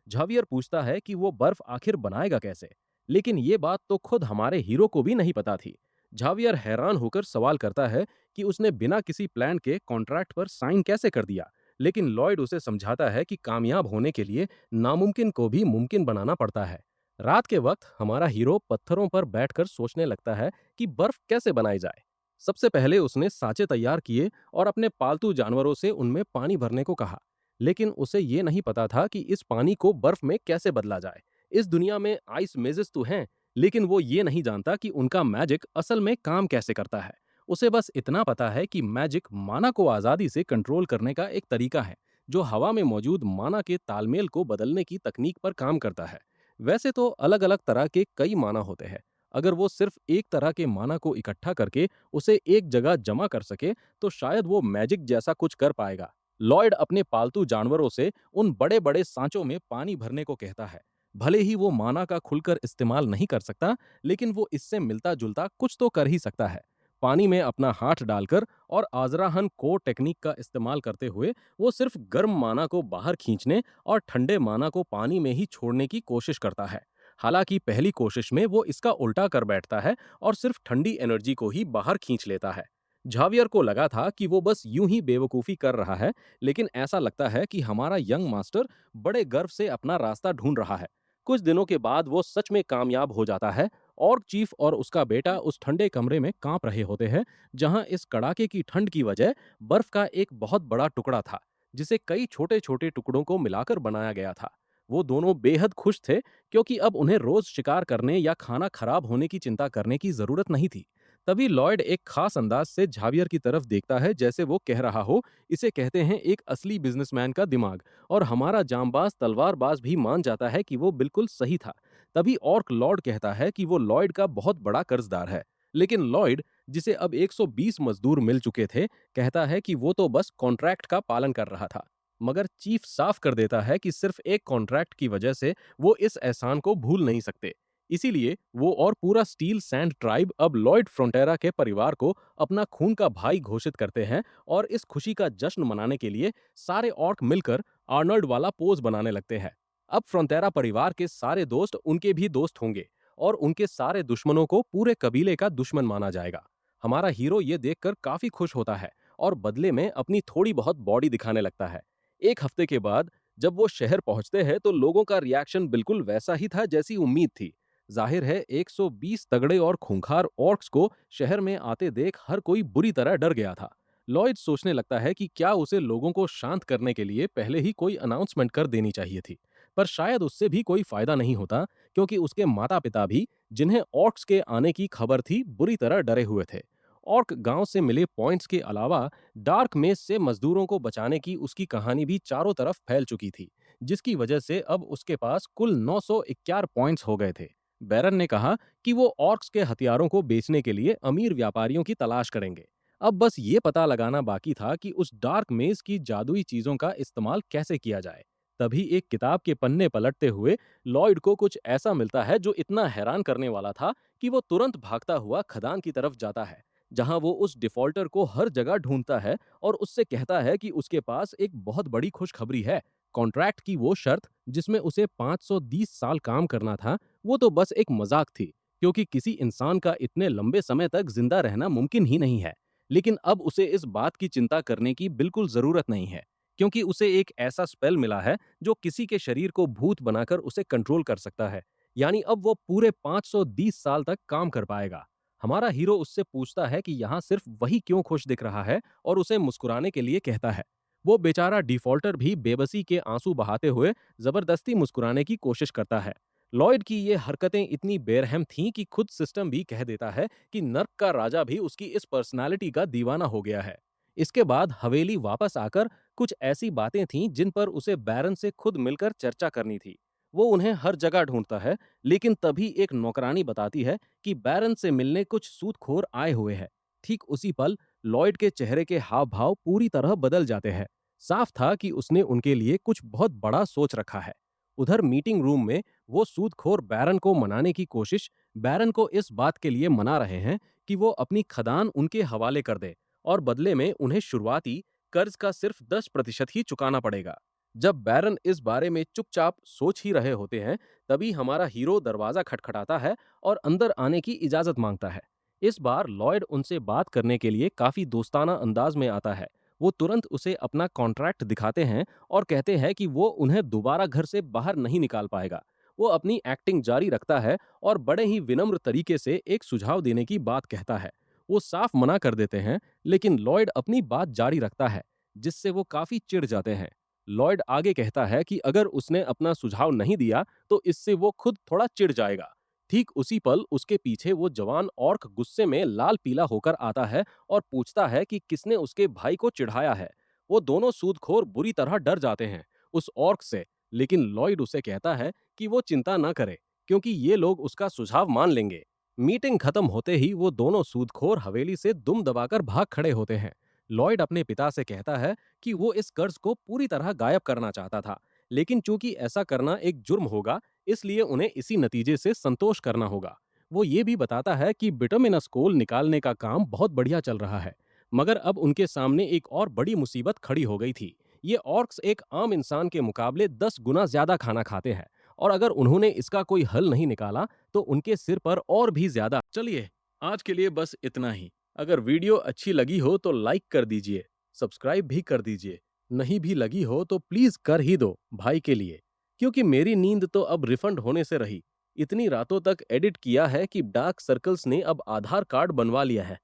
झावियर पूछता है कि वो बर्फ आखिर बनाएगा कैसे, लेकिन ये बात तो खुद हमारे हीरो को भी नहीं पता थी। झावियर हैरान होकर सवाल करता है कि उसने बिना किसी प्लान के कॉन्ट्रैक्ट पर साइन कैसे कर दिया, लेकिन लॉयड उसे समझाता है कि कामयाब होने के लिए नामुमकिन को भी मुमकिन बनाना पड़ता है। रात के वक्त हमारा हीरो पत्थरों पर बैठकर सोचने लगता है कि बर्फ कैसे बनाई जाए। सबसे पहले उसने साँचे तैयार किए और अपने पालतू जानवरों से उनमें पानी भरने को कहा, लेकिन उसे ये नहीं पता था कि इस पानी को बर्फ में कैसे बदला जाए। इस दुनिया में आइस मेजेस तो हैं, लेकिन वो ये नहीं जानता कि उनका मैजिक असल में काम कैसे करता है। उसे बस इतना पता है कि मैजिक माना को आज़ादी से कंट्रोल करने का एक तरीका है, जो हवा में मौजूद माना के तालमेल को बदलने की तकनीक पर काम करता है। वैसे तो अलग अलग तरह के कई माना होते हैं। अगर वो सिर्फ एक तरह के माना को इकट्ठा करके उसे एक जगह जमा कर सके, तो शायद वो मैजिक जैसा कुछ कर पाएगा। लॉयड अपने पालतू जानवरों से उन बड़े बड़े सांचों में पानी भरने को कहता है। भले ही वो माना का खुलकर इस्तेमाल नहीं कर सकता, लेकिन वो इससे मिलता जुलता कुछ तो कर ही सकता है। पानी में अपना हाथ डालकर और आजराहन को टेक्निक का इस्तेमाल करते हुए वो सिर्फ गर्म माना को बाहर खींचने और ठंडे माना को पानी में ही छोड़ने की कोशिश करता है। हालांकि पहली कोशिश में वो इसका उल्टा कर बैठता है और सिर्फ ठंडी एनर्जी को ही बाहर खींच लेता है। झावियर को लगा था कि वो बस यूं ही बेवकूफ़ी कर रहा है, लेकिन ऐसा लगता है कि हमारा यंग मास्टर बड़े गर्व से अपना रास्ता ढूंढ रहा है। कुछ दिनों के बाद वो सच में कामयाब हो जाता है। ऑर्क चीफ और उसका बेटा उस ठंडे कमरे में कांप रहे होते हैं, जहां इस कड़ाके की ठंड की वजह बर्फ का एक बहुत बड़ा टुकड़ा था, जिसे कई छोटे छोटे टुकड़ों को मिलाकर बनाया गया था। वो दोनों बेहद खुश थे, क्योंकि अब उन्हें रोज शिकार करने या खाना खराब होने की चिंता करने की जरूरत नहीं थी। तभी लॉयड एक खास अंदाज से झावियर की तरफ देखता है, जैसे वो कह रहा हो, इसे कहते हैं एक असली बिजनेसमैन का दिमाग। और हमारा जांबाज तलवारबाज भी मान जाता है कि वो बिल्कुल सही था। तभी ऑर्क लॉर्ड कहता है कि वो लॉयड का बहुत बड़ा कर्जदार है। लेकिन लॉयड, जिसे अब 120 मजदूर मिल चुके थे, कहता है कि वो तो बस कॉन्ट्रैक्ट का पालन कर रहा था। मगर चीफ साफ कर देता है कि सिर्फ एक कॉन्ट्रैक्ट की वजह से वो इस एहसान को भूल नहीं सकते। इसीलिए वो और पूरा स्टील सैंड ट्राइब अब लॉयड फ्रोंटेरा के परिवार को अपना खून का भाई घोषित करते हैं, और इस खुशी का जश्न मनाने के लिए सारे ऑर्क मिलकर आर्नल्ड वाला पोज बनाने लगते हैं। अब फ्रोंटेरा परिवार के सारे दोस्त उनके भी दोस्त होंगे, और उनके सारे दुश्मनों को पूरे कबीले का दुश्मन माना जाएगा। हमारा हीरो ये देखकर काफी खुश होता है और बदले में अपनी थोड़ी बहुत बॉडी दिखाने लगता है। एक हफ्ते के बाद जब वो शहर पहुंचते हैं, तो लोगों का रिएक्शन बिल्कुल वैसा ही था जैसी उम्मीद थी। जाहिर है, 120 तगड़े और खूंखार ऑर्क्स को शहर में आते देख हर कोई बुरी तरह डर गया था। लॉयड सोचने लगता है कि क्या उसे लोगों को शांत करने के लिए पहले ही कोई अनाउंसमेंट कर देनी चाहिए थी। पर शायद उससे भी कोई फायदा नहीं होता, क्योंकि उसके माता पिता भी, जिन्हें ऑर्क्स के आने की खबर थी, बुरी तरह डरे हुए थे। ऑर्क गांव से मिले पॉइंट्स के अलावा डार्क मेस से मजदूरों को बचाने की उसकी कहानी भी चारों तरफ फैल चुकी थी, जिसकी वजह से अब उसके पास कुल 951 पॉइंट्स हो गए थे। बैरन ने कहा कि वो ऑर्क्स के हथियारों को बेचने के लिए अमीर व्यापारियों की तलाश करेंगे। अब बस ये पता लगाना बाकी था कि उस डार्क मेज की जादुई चीजों का इस्तेमाल कैसे किया जाए। तभी एक किताब के पन्ने पलटते हुए लॉयड को कुछ ऐसा मिलता है जो इतना हैरान करने वाला था कि वो तुरंत भागता हुआ खदान की तरफ जाता है, जहां वो उस डिफॉल्टर को हर जगह ढूंढता है और उससे कहता है कि उसके पास एक बहुत बड़ी खुशखबरी है। कॉन्ट्रैक्ट की वो शर्त जिसमें उसे 520 साल काम करना था, वो तो बस एक मजाक थी, क्योंकि किसी इंसान का इतने लंबे समय तक जिंदा रहना मुमकिन ही नहीं है। लेकिन अब उसे इस बात की चिंता करने की बिल्कुल जरूरत नहीं है, क्योंकि उसे एक ऐसा स्पेल मिला है जो किसी के शरीर को भूत बनाकर उसे कंट्रोल कर सकता है। यानी अब वो पूरे 520 साल तक काम कर पाएगा। हमारा हीरो उससे पूछता है कि यहाँ सिर्फ वही क्यों खुश दिख रहा है, और उसे मुस्कुराने के लिए कहता है। वो बेचारा डिफॉल्टर भी बेबसी के आंसू बहाते हुए जबरदस्ती मुस्कुराने की कोशिश करता है। लॉयड की ये हरकतें इतनी बेरहम थीं कि खुद सिस्टम भी कह देता है कि नर्क का राजा भी उसकी इस पर्सनालिटी का दीवाना हो गया है। इसके बाद हवेली वापस आकर कुछ ऐसी बातें थीं जिन पर उसे बैरन से खुद मिलकर चर्चा करनी थी। वो उन्हें हर जगह ढूंढता है, लेकिन तभी एक नौकरानी बताती है कि बैरन से मिलने कुछ सूदखोर आए हुए हैं। ठीक उसी पल लॉयड के चेहरे के हाव भाव पूरी तरह बदल जाते हैं। साफ था कि उसने उनके लिए कुछ बहुत बड़ा सोच रखा है। उधर मीटिंग रूम में वो सूदखोर बैरन को मनाने की कोशिश बैरन को इस बात के लिए मना रहे हैं कि वो अपनी खदान उनके हवाले कर दे, और बदले में उन्हें शुरुआती कर्ज का सिर्फ 10% ही चुकाना पड़ेगा। जब बैरन इस बारे में चुपचाप सोच ही रहे होते हैं, तभी हमारा हीरो दरवाजा खटखटाता है और अंदर आने की इजाजत मांगता है। इस बार लॉयड उनसे बात करने के लिए काफी दोस्ताना अंदाज में आता है। वो तुरंत उसे अपना कॉन्ट्रैक्ट दिखाते हैं और कहते हैं कि वो उन्हें दोबारा घर से बाहर नहीं निकाल पाएगा। वो अपनी एक्टिंग जारी रखता है और बड़े ही विनम्र तरीके से एक सुझाव देने की बात कहता है। वो साफ मना कर देते हैं, लेकिन लॉयड अपनी बात जारी रखता है, जिससे वो काफी चिढ़ जाते हैं। लॉयड आगे कहता है कि अगर उसने अपना सुझाव नहीं दिया तो इससे वो खुद थोड़ा चिढ़ जाएगा। ठीक उसी पल उसके पीछे वो जवान ऑर्क गुस्से में लाल पीला होकर आता है और पूछता है कि किसने उसके भाई को चिढ़ाया है। वो दोनों सूदखोर बुरी तरह डर जाते हैं उस ऑर्क से, लेकिन लॉयड उसे कहता है कि वो चिंता न करे, क्योंकि ये लोग उसका सुझाव मान लेंगे। मीटिंग खत्म होते ही वो दोनों सूदखोर हवेली से दुम दबाकर भाग खड़े होते हैं। लॉयड अपने पिता से कहता है कि वो इस कर्ज को पूरी तरह गायब करना चाहता था, लेकिन चूंकि ऐसा करना एक जुर्म होगा, इसलिए उन्हें इसी नतीजे से संतोष करना होगा। वो ये भी बताता है कि बिटुमिनस कोल निकालने का काम बहुत बढ़िया चल रहा है, मगर अब उनके सामने एक और बड़ी मुसीबत खड़ी हो गई थी। ये ऑर्क्स एक आम इंसान के मुकाबले 10 गुना ज्यादा खाना खाते हैं, और अगर उन्होंने इसका कोई हल नहीं निकाला तो उनके सिर पर और भी ज्यादा। चलिए, आज के लिए बस इतना ही। अगर वीडियो अच्छी लगी हो तो लाइक कर दीजिए, सब्सक्राइब भी कर दीजिए। नहीं भी लगी हो तो प्लीज कर ही दो भाई के लिए, क्योंकि मेरी नींद तो अब रिफंड होने से रही। इतनी रातों तक एडिट किया है कि डार्क सर्कल्स ने अब आधार कार्ड बनवा लिया है।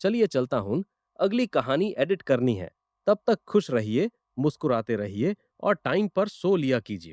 चलिए चलता हूँ, अगली कहानी एडिट करनी है। तब तक खुश रहिए, मुस्कुराते रहिए और टाइम पर सो लिया कीजिए।